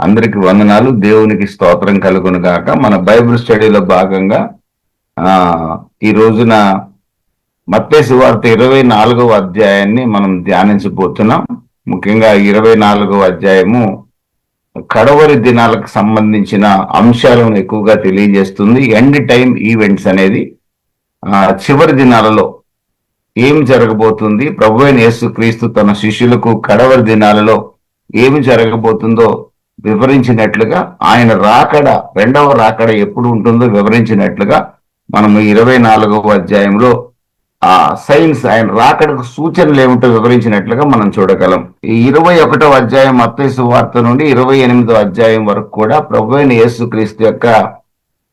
అందరికి వందనాలు. దేవునికి స్తోత్రం కలుగును గాక. మన బైబిల్ స్టడీలో భాగంగా ఆ ఈ రోజున మత్తయి సువార్త 24వ అధ్యాయాన్ని మనం ధ్యానించబోతున్నాం. ముఖ్యంగా 24వ అధ్యాయము కడవరి దినాలకు సంబంధించిన అంశాలను ఎక్కువగా తెలియజేస్తుంది. ఎండ్ టైం ఈవెంట్స్ అనేది చివరి దినాలలో ఏం జరగబోతుంది, ప్రభువైన యేసుక్రీస్తు తన శిష్యులకు కడవరి దినాలలో ఏమి జరగబోతుందో వివరించినట్లుగా, ఆయన రాకడ, రెండవ రాకడ ఎప్పుడు ఉంటుందో వివరించినట్లుగా మనము 24వ అధ్యాయంలో ఆ సైన్స్, ఆయన రాకడకు సూచనలు ఏమిటో వివరించినట్లుగా మనం చూడగలం. ఈ 21వ అధ్యాయం మత్తయి సువార్త నుండి 28వ అధ్యాయం వరకు కూడా ప్రభువైన యేసుక్రీస్తు యొక్క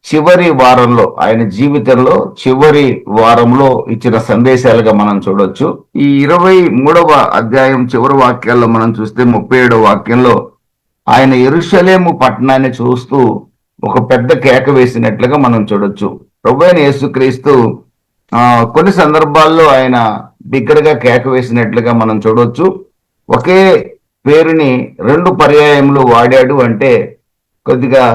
చివరి వారంలో, ఆయన జీవితంలో చివరి వారంలో ఇచ్చిన సందేశాలుగా మనం చూడొచ్చు. ఈ 23వ అధ్యాయం చివరి వాక్యాల్లో మనం చూస్తే 37వ వాక్యంలో ఆయన యెరూషలేము పట్టణాన్ని చూస్తూ ఒక పెద్ద కేక వేసినట్లుగా మనం చూడొచ్చు. ప్రభువైన యేసుక్రీస్తు కొన్ని సందర్భాల్లో ఆయన బిగ్గరగా కేక వేసినట్లుగా మనం చూడొచ్చు. ఒకే పేరుని 2 పర్యాయములు వాడాడు అంటే కొద్దిగా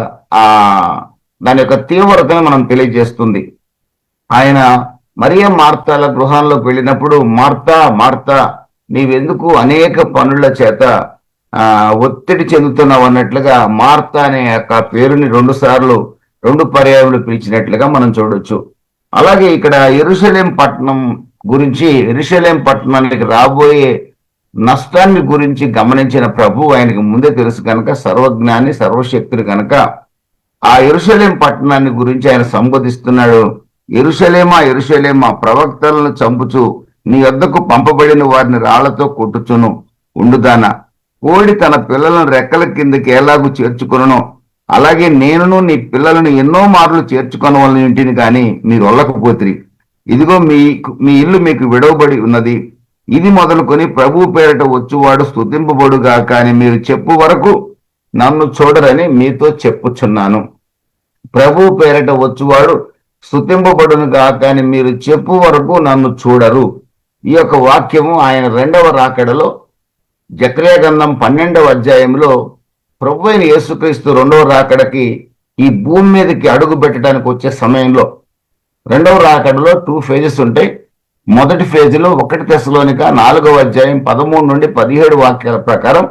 దాని యొక్క తీవ్రతను మనం తెలియజేస్తుంది. ఆయన మరియ మార్తాల గృహాల్లోకి వెళ్ళినప్పుడు, మార్తా మార్తా, నీవెందుకు అనేక పనుల చేత ఒత్తిడి చెందుతున్నావు అన్నట్లుగా మార్తా అనే యొక్క పేరుని 2 సార్లు 2 పర్యాయములు పిలిచినట్లుగా మనం చూడొచ్చు. అలాగే ఇక్కడ యెరూషలేం పట్టణం గురించి, యెరూషలేం పట్టణానికి రాబోయే నష్టాన్ని గురించి గమనించిన ప్రభు ఆయనకి ముందే తెలుసు కనుక, సర్వజ్ఞాని, సర్వశక్తుడు కనుక ఆ యెరూషలేం పట్టణాన్ని గురించి ఆయన సంబోధిస్తున్నాడు. యెరూషలేమా యెరూషలేమా, ప్రవక్తలను చంపుచు నీ వద్దకు పంపబడిన వారిని రాళ్లతో కొట్టుచును ఉండుదానా, కోడి తన పిల్లలను రెక్కల కిందకి ఎలాగూ చేర్చుకొనునో అలాగే నేనును నీ పిల్లలను ఎన్నో మార్లు చేర్చుకొనవలన ఇంటిని కానీ మీరు వెళ్ళకపోతిరి. ఇదిగో మీ ఇల్లు మీకు విడవబడి ఉన్నది. ఇది మొదలుకొని ప్రభు పేరట వచ్చువాడు స్తుతింపబడుగా, కానీ మీరు చెప్పు వరకు నన్ను చూడరని మీతో చెప్పుచున్నాను. ప్రభు పేరట వచ్చువాడు స్తుతింపబడునుగా, కానీ మీరు చెప్పు వరకు నన్ను చూడరు. ఈ యొక్క వాక్యము ఆయన రెండవ రాకడలో జకర్యా గ్రంథం 12వ అధ్యాయంలో ప్రభువైన యేసుక్రీస్తు రెండవ రాకడకి ఈ భూమి మీదకి అడుగు పెట్టడానికి వచ్చే సమయంలో, రెండవ రాకడలో 2 ఫేజెస్ ఉంటాయి. మొదటి ఫేజ్లో 1 తెస్సలోనిక 4వ అధ్యాయం 13 నుండి 17 వాక్యాల ప్రకారం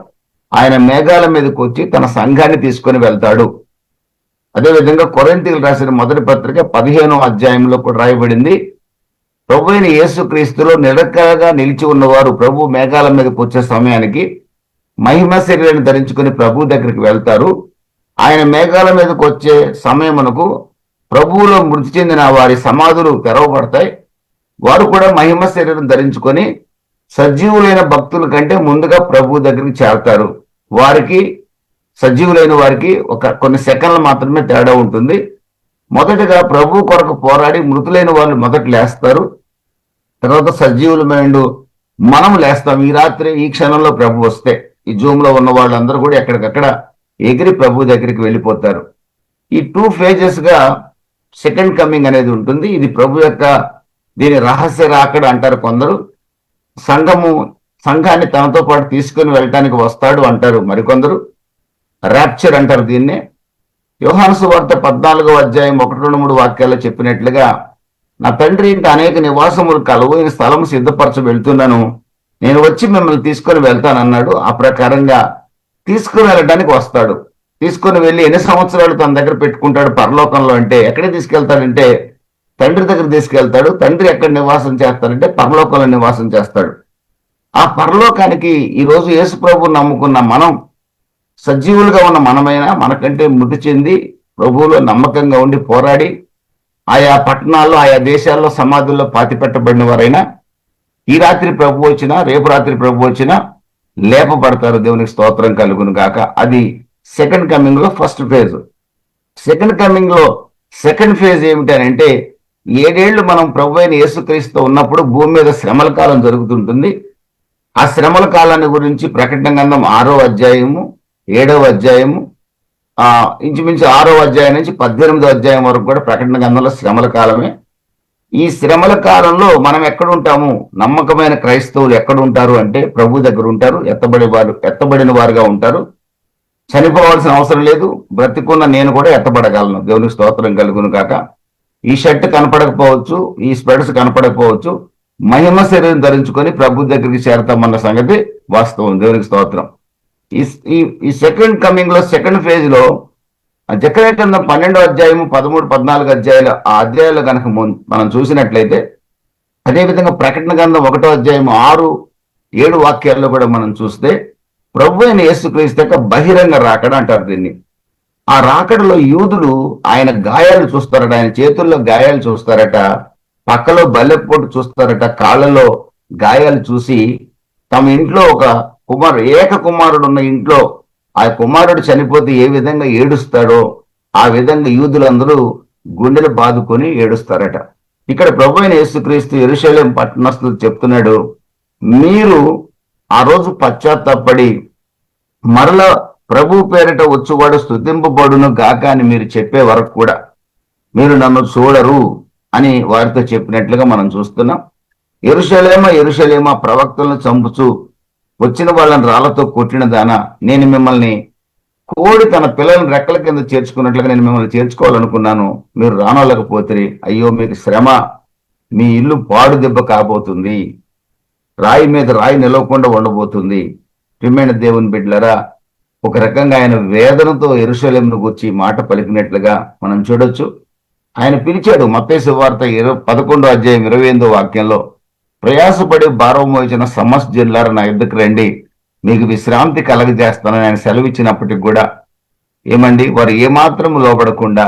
ఆయన మేఘాల మీదకి వచ్చి తన సంఘాన్ని తీసుకొని వెళ్తాడు. అదేవిధంగా కొరింథీయులకు రాసిన మొదటి పత్రిక 15వ అధ్యాయంలో కూడా రాయబడింది, ప్రభువైన యేసుక్రీస్తులో నిలకడగా నిలిచి ఉన్నవారు ప్రభు మేఘాల మీదకి వచ్చే సమయానికి మహిమ శరీరాన్ని ధరించుకుని ప్రభు దగ్గరికి వెళ్తారు. ఆయన మేఘాల మీదకి వచ్చే సమయమునకు ప్రభువులో మృతి చెందిన వారి సమాధులు తెరవబడతాయి. వారు కూడా మహిమ శరీరం ధరించుకొని సజీవులైన భక్తుల కంటే ముందుగా ప్రభు దగ్గరికి చేరతారు. వారికి, సజీవులైన వారికి కొన్ని సెకండ్లు మాత్రమే తేడా ఉంటుంది. మొదటగా ప్రభు కొరకు పోరాడి మృతులైన వాళ్ళు మొదట లేస్తారు. తర్వాత సజీవులమైన మనం లేస్తాం. ఈ రాత్రి ఈ క్షణంలో ప్రభు వస్తే ఈ జూమ్ లో ఉన్న వాళ్ళందరూ కూడా ఎక్కడికక్కడ ఎగిరి ప్రభు దగ్గరికి వెళ్ళిపోతారు. ఈ 2 ఫేజెస్ గా సెకండ్ కమింగ్ అనేది ఉంటుంది. ఇది ప్రభు యొక్క, దీని రహస్య రాకడ అంటారు కొందరు. సంఘాన్ని తనతో పాటు తీసుకొని వెళ్ళటానికి వస్తాడు అంటారు మరికొందరు. ర్యాప్చర్ అంటారు దీన్నే. యోహాను సువార్త 14వ అధ్యాయం 1-3 వాక్యాల్లో చెప్పినట్లుగా, నా తండ్రి ఇంట అనేక నివాసములు కలవు, ఈ స్థలం సిద్ధపరచ వెళ్తున్నాను, నేను వచ్చి మిమ్మల్ని తీసుకొని వెళ్తానన్నాడు. ఆ ప్రకారంగా తీసుకుని వెళ్ళడానికి వస్తాడు. తీసుకొని వెళ్ళి ఎన్ని సంవత్సరాలు తన దగ్గర పెట్టుకుంటాడు పరలోకంలో అంటే, ఎక్కడికి తీసుకెళ్తాడంటే తండ్రి దగ్గర తీసుకెళ్తాడు. తండ్రి ఎక్కడ నివాసం చేస్తాడంటే పరలోకంలో నివాసం చేస్తాడు. ఆ పరలోకానికి ఈరోజు యేసు ప్రభువుని నమ్ముకున్న మనం, సజీవులుగా ఉన్న మనమైనా, మనకంటే మృతి చెంది ప్రభువులో నమ్మకంగా ఉండి పోరాడి ఆయా పట్టణాల్లో, ఆయా దేశాల్లో సమాధుల్లో పాతిపెట్టబడిన వారైనా ఈ రాత్రి ప్రభు వచ్చినా, రేపు రాత్రి ప్రభు వచ్చినా లేపబడతారు. దేవునికి స్తోత్రం కలుగును గాక. అది సెకండ్ కమింగ్ లో ఫస్ట్ ఫేజ్. సెకండ్ కమింగ్ లో సెకండ్ ఫేజ్ ఏమిటి అని అంటే, 7 ఏళ్లు మనం ప్రభు అయిన యేసుక్రీస్తు ఉన్నప్పుడు భూమి మీద శ్రమల కాలం జరుగుతుంటుంది. ఆ శ్రమల కాలాన్ని గురించి ప్రకటన గ్రంథం 6వ అధ్యాయము, 7వ అధ్యాయము, ఇంచుమించు 6వ అధ్యాయం నుంచి 18వ అధ్యాయం వరకు కూడా ప్రకటన గ్రంథంలో శ్రమల కాలమే. ఈ శ్రమల కాలంలో మనం ఎక్కడుంటాము? నమ్మకమైన క్రైస్తవులు ఎక్కడ ఉంటారు అంటే ప్రభు దగ్గర ఉంటారు. ఎత్తబడిన వారుగా ఉంటారు. చనిపోవాల్సిన అవసరం లేదు, బ్రతికున్న నేను కూడా ఎత్తబడగలను. దేవునికి స్తోత్రం కలుగును కాక. ఈ షర్ట్ కనపడకపోవచ్చు, ఈ స్పెడ్స్ కనపడకపోవచ్చు, మహిమ శరీరం ధరించుకొని ప్రభు దగ్గరికి చేరతామన్న సంగతి వాస్తవం. దేవునికి స్తోత్రం. ఈ ఈ ఈ సెకండ్ కమింగ్ లో, సెకండ్ ఫేజ్ లో జకర్యా గ్రంథం 12వ అధ్యాయము 13, 14 అధ్యాయులు, ఆ అధ్యాయాలు కనుక మనం చూసినట్లయితే, అదేవిధంగా ప్రకటన గ్రంథం 1వ అధ్యాయం 6, 7 వాక్యాల్లో కూడా మనం చూస్తే ప్రభు అయిన యేసుక్రీస్తు యొక్క బహిరంగ రాకడ అంటారు దీన్ని. ఆ రాకడలో యూదులు ఆయన గాయాలు చూస్తారట, ఆయన చేతుల్లో గాయాలు చూస్తారట, పక్కలో బల్లెపోటు చూస్తారట, కాళ్ళలో గాయాలు చూసి తమ ఇంట్లో ఒక ఏక కుమారుడు ఉన్న ఇంట్లో ఆ కుమారుడు చనిపోతే ఏ విధంగా ఏడుస్తాడో ఆ విధంగా యూదులందరూ గుండెలు బాదుకొని ఏడుస్తారట. ఇక్కడ ప్రభు అయిన యేసుక్రీస్తు యెరూషలేము పట్టణస్థులు చెప్తున్నాడు, మీరు ఆ రోజు పశ్చాత్తాపడి మరల ప్రభు పేరిట వచ్చువాడు స్తుతింపబడును గాక అని మీరు చెప్పే వరకు కూడా మీరు నన్ను చూడరు అని వారితో చెప్పినట్లుగా మనం చూస్తున్నాం. యెరూషలేమా యెరూషలేమా, ప్రవక్తలను చంపుచు వచ్చిన వాళ్ళని రాళ్లతో కొట్టిన దానా, నేను మిమ్మల్ని కోడి తన పిల్లలను రెక్కల కింద చేర్చుకున్నట్లుగా నేను మిమ్మల్ని చేర్చుకోవాలనుకున్నాను, మీరు రానోళ్ళకపోతే అయ్యో మీకు శ్రమ, మీ ఇల్లు పాడు దెబ్బ కాబోతుంది, రాయి మీద రాయి నిలవకుండా ఉండబోతుంది. ప్రియమైన దేవుని బిడ్డలరా, ఒక రకంగా ఆయన వేదనతో యెరూషలేమును గురించి మాట పలికినట్లుగా మనం చూడొచ్చు. ఆయన పిలిచాడు. మత్తయి సువార్త 11వ అధ్యాయం 28వ వాక్యంలో, ప్రయాసపడి భారం మోయించిన సమస్త జనులారా నా యుద్ధకు రండి, మీకు విశ్రాంతి కలగజేస్తానని ఆయన సెలవిచ్చినప్పటికి కూడా ఏమండి, వారు ఏమాత్రం లోబడకుండా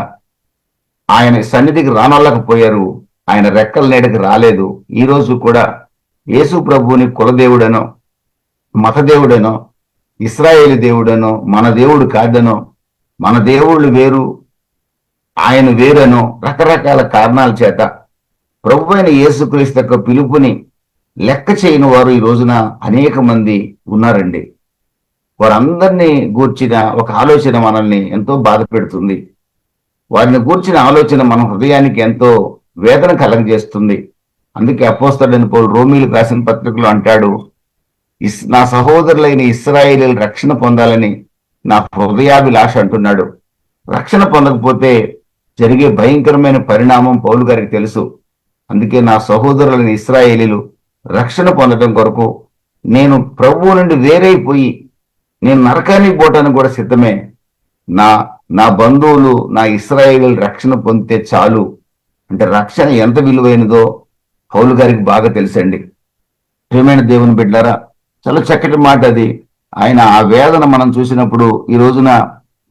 ఆయన సన్నిధికి రానోళ్ళకపోయారు. ఆయన రెక్కల నీడకి రాలేదు. ఈ రోజు కూడా యేసు ప్రభువుని కులదేవుడనో, మతదేవుడనో, ఇశ్రాయేలు దేవుడనో, మన దేవుడు కాదనో, మన దేవుళ్ళు వేరు, ఆయన వేరనో, రకరకాల కారణాల చేత ప్రభు అయిన యేసుక్రీస్తు యొక్క పిలుపుని లెక్క చేయని వారు ఈ రోజున అనేక మంది ఉన్నారండి. వారందరినీ గూర్చిన ఒక ఆలోచన మనల్ని ఎంతో బాధ పెడుతుంది. వారిని గూర్చిన ఆలోచన మన హృదయానికి ఎంతో వేదన కలగజేస్తుంది. అందుకే అపోస్తలుడైన పౌలు రోమీయులకు రాసిన పత్రికలో అంటాడు, నా సహోదరులైన ఇశ్రాయేలీయులు రక్షణ పొందాలని నా హృదయాభిలాష అంటున్నాడు. రక్షణ పొందకపోతే జరిగే భయంకరమైన పరిణామం పౌలు గారికి తెలుసు. అందుకే నా సహోదరులైన ఇశ్రాయేలీయులు రక్షణ పొందడం కొరకు నేను ప్రభువు నుండి వేరైపోయి నేను నరకానికి పోవటానికి కూడా సిద్ధమే. నా బంధువులు, నా ఇశ్రాయేలీయులు రక్షణ పొందితే చాలు అంటే రక్షణ ఎంత విలువైనదో పౌలు గారికి బాగా తెలుసండి. ప్రియమైన దేవుని బిడ్డలారా, చాలా చక్కటి మాట అది. ఆయన ఆ వేదన మనం చూసినప్పుడు ఈ రోజున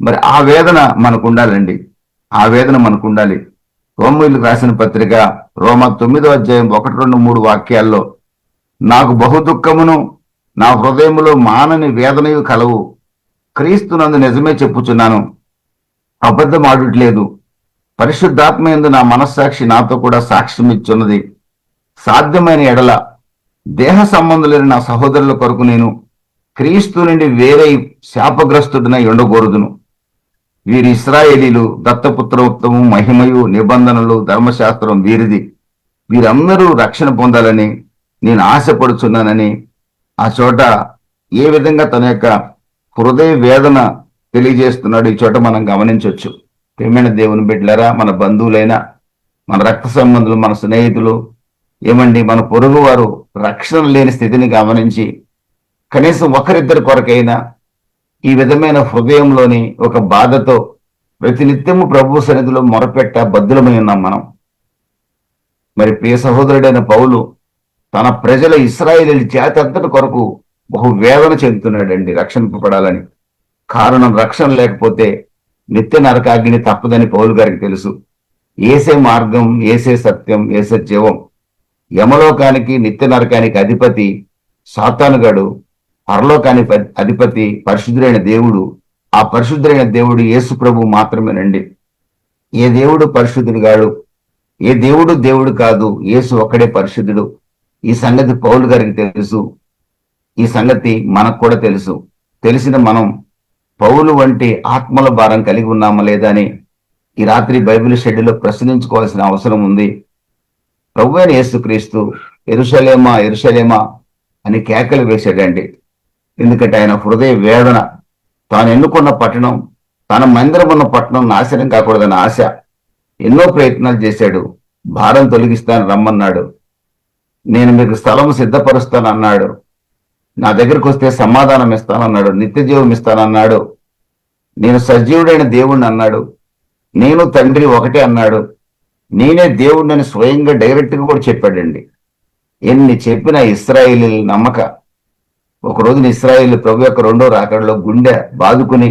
మరి ఆ వేదన మనకు ఉండాలండి. ఆ వేదన మనకు ఉండాలి. రోమీయులకు రాసిన పత్రిక రోమా 9వ అధ్యాయం 1, 2, 3 వాక్యాల్లో, నాకు బహు దుఃఖమును నా హృదయములో మానని వేదనయు కలవు, క్రీస్తునందు నిజమే చెప్పుచున్నాను, అబద్ధం ఆడుట్లేదు, పరిశుద్ధాత్మ యందు నా మనస్సాక్షి నాతో కూడా సాక్ష్యం ఇచ్చున్నది, సాధ్యమైన ఎడల దేహ సంబంధులైన నా సహోదరుల కొరకు నేను క్రీస్తు నుండి వేరే శాపగ్రస్తుడినై ఉండకూడదును. వీరి ఇశ్రాయేలీలు, దత్తపుత్రత్వము, మహిమయు, నిబంధనలు, ధర్మశాస్త్రం వీరిది, వీరందరూ రక్షణ పొందాలని నేను ఆశపడుచున్నానని ఆ చోట ఏ విధంగా తన యొక్క హృదయ వేదన తెలియజేస్తున్నాడు ఈ చోట మనం గమనించవచ్చు. ప్రియమైన దేవుని బిడ్డలారా, మన బంధువులైనా, మన రక్త సంబంధులు, మన స్నేహితులు, ఏమండి మన పొరుగు వారు రక్షణ లేని స్థితిని గమనించి కనీసం ఒకరిద్దరి కొరకైనా ఈ విధమైన హృదయంలోని ఒక బాధతో ప్రతినిత్యము ప్రభు సన్నిధిలో మొరపెట్ట బద్దులమై ఉన్నాం మనం. మరి ప్రియ సహోదరుడైన పౌలు తన ప్రజల ఇశ్రాయేలీయుల జాతి కొరకు బహు వేదన చెందుతున్నాడండి రక్షింపబడాలని. కారణం, రక్షణ లేకపోతే నిత్య నరకాగ్ని తప్పదని పౌలు గారికి తెలుసు. ఏసే మార్గం, ఏసే సత్యం, ఏసే జీవం. యమలోకానికి, నిత్య నరకానికి అధిపతి సాతానుగాడు, పరలోకానికి అధిపతి పరిశుద్ధుడైన దేవుడు. ఆ పరిశుద్ధుడైన దేవుడు యేసు ప్రభు మాత్రమేనండి. ఏ దేవుడు పరిశుద్ధుడు గాడు, ఏ దేవుడు దేవుడు కాదు, యేసు ఒక్కడే పరిశుద్ధుడు. ఈ సంగతి పౌలు గారికి తెలుసు. ఈ సంగతి మనకు కూడా తెలుసు. తెలిసిన మనం పౌలు వంటి ఆత్మల భారం కలిగి ఉన్నామా లేదా అని ఈ రాత్రి బైబిల్ స్టడీలో ప్రశ్నించుకోవాల్సిన అవసరం ఉంది. ప్రభు అయిన యేసుక్రీస్తు యెరూషలేమా యెరూషలేమా అని కేకలు వేశాడండి. ఎందుకంటే ఆయన హృదయ వేదన తాను ఎన్నుకున్న పట్టణం, తన మందిరం ఉన్న పట్టణం నాశనం కాకూడదన్న ఆశ. ఎన్నో ప్రయత్నాలు చేశాడు. భారం తొలగిస్తాను రమ్మన్నాడు. నేను మీకు స్థలం సిద్ధపరుస్తాను అన్నాడు. నా దగ్గరకు వస్తే సమాధానం ఇస్తానన్నాడు. నిత్య జీవం ఇస్తానన్నాడు. నేను సజీవుడైన దేవుణ్ణి అన్నాడు. నేను తండ్రి ఒకటే అన్నాడు. నేనే దేవుణ్ణి స్వయంగా డైరెక్ట్గా కూడా చెప్పాడండి. ఎన్ని చెప్పినా ఇశ్రాయేలీల నమ్మక. ఒక రోజున ఇశ్రాయేలు ప్రభు యొక్క రెండో రాకడలో గుండె బాదుకుని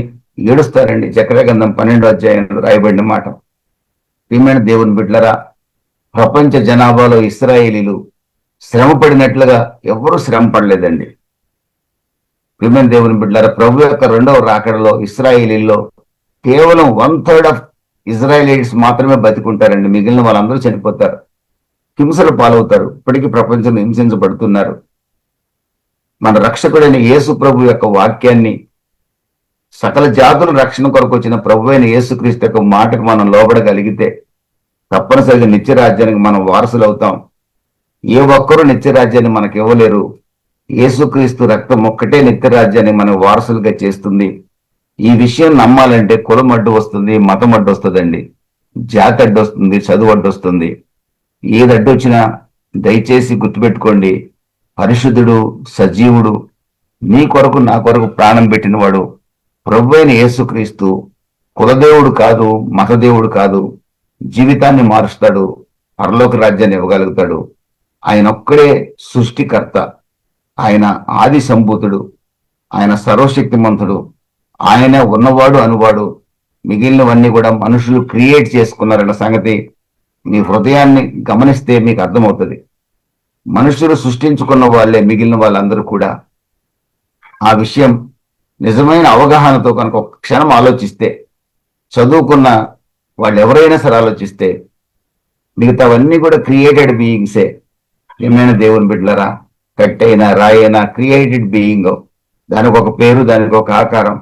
ఏడుస్తారండి. జకర్యా గ్రంథం 12వ అధ్యాయంలో రాయబడిన మాట. ప్రియమైన దేవుని బిడ్డలారా, ప్రపంచ జనాభాలో ఇశ్రాయేలీలు శ్రమ పడినట్లుగా ఎవరూ శ్రమ పడలేదండి. ప్రియమైన దేవుని బిడ్డలారా, ప్రభు యొక్క రెండవ రాకడలో ఇశ్రాయేలీల్లో కేవలం 1/3 ఆఫ్ ఇజ్రాయేలీస్ మాత్రమే బతికుంటారండి. మిగిలిన వాళ్ళందరూ చనిపోతారు, హింసలు పాలవుతారు. ఇప్పటికీ ప్రపంచంలో హింసించబడుతున్నారు. మన రక్షకుడైన యేసు ప్రభు యొక్క వాక్యాన్ని, సకల జాతుల రక్షణ కొరకు వచ్చిన ప్రభు అయిన యేసుక్రీస్తు యొక్క మాటకు మనం లోబడగలిగితే తప్పనిసరిగా నిత్యరాజ్యానికి మనం వారసులు అవుతాం. ఏ ఒక్కరూ నిత్యరాజ్యాన్ని మనకు ఇవ్వలేరు. యేసుక్రీస్తు రక్తం ఒక్కటే నిత్యరాజ్యాన్ని మన వారసులుగా చేస్తుంది. ఈ విషయం నమ్మాలంటే కులం అడ్డు వస్తుంది, మతం అడ్డు వస్తుందండి, జాతి అడ్డు వస్తుంది, చదువు అడ్డు వస్తుంది. ఏది అడ్డు వచ్చినా దయచేసి గుర్తుపెట్టుకోండి, పరిశుద్ధుడు, సజీవుడు, నీ కొరకు నా కొరకు ప్రాణం పెట్టినవాడు ప్రభు అయిన యేసుక్రీస్తు కులదేవుడు కాదు, మతదేవుడు కాదు. జీవితాన్ని మారుస్తాడు, పరలోక రాజ్యాన్ని ఇవ్వగలుగుతాడు. ఆయన ఒక్కడే సృష్టికర్త, ఆయన ఆది సంభూతుడు, ఆయన సర్వశక్తిమంతుడు, ఆయనే ఉన్నవాడు అనువాడు. మిగిలినవన్నీ కూడా మనుషులు క్రియేట్ చేసుకున్నారన్న సంగతి మీ హృదయాన్ని గమనిస్తే మీకు అర్థమవుతుంది. మనుషులు సృష్టించుకున్న వాళ్ళే మిగిలిన వాళ్ళందరూ కూడా. ఆ విషయం నిజమైన అవగాహనతో కనుక ఒక క్షణం ఆలోచిస్తే, చదువుకున్న వాళ్ళు ఎవరైనా సరే ఆలోచిస్తే, మిగతావన్నీ కూడా క్రియేటెడ్ బీయింగ్సే. ఏమైనా దేవుని బిడ్డలరా, కట్టైనా రాయైనా క్రియేటెడ్ బీయింగ్. దానికి ఒక పేరు, దానికి ఒక ఆకారం.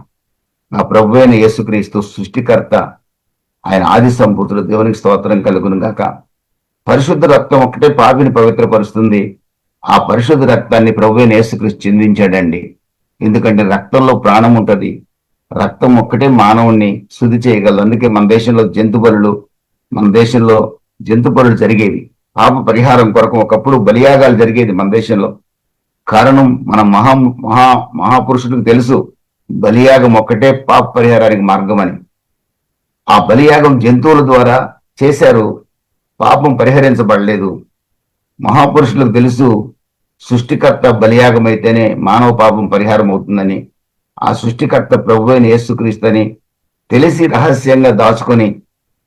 ఆ ప్రభు అయిన యేసుక్రీస్తు సృష్టికర్త, ఆయన ఆది సంపూతుడు. దేవునికి స్తోత్రం కలుగును గాక. పరిశుద్ధ రక్తం ఒకటే పాపిని పవిత్రపరుస్తుంది. ఆ పరిశుద్ధ రక్తాన్ని ప్రభు అయిన యేసుక్రీస్తు చిందించాడండి. ఎందుకంటే రక్తంలో ప్రాణం ఉంటది. రక్తం ఒక్కటే మానవుణ్ణి శుద్ధి చేయగలదు. అందుకే మన దేశంలో జంతు బలులు జరిగేవి. పాప పరిహారం కొరకు ఒకప్పుడు బలియాగాలు జరిగేది మన దేశంలో. కారణం మన మహాపురుషుడికి తెలుసు, బలియాగం ఒక్కటే పాప పరిహారానికి మార్గం అని. ఆ బలియాగం జంతువుల ద్వారా చేశారు, పాపం పరిహరించబడలేదు. మహాపురుషులకు తెలుసు, సృష్టికర్త బలియాగం అయితేనే మానవ పాపం పరిహారం అవుతుందని. ఆ సృష్టికర్త ప్రభు అయిన యేసుక్రీస్తు అని తెలిసి రహస్యంగా దాచుకొని,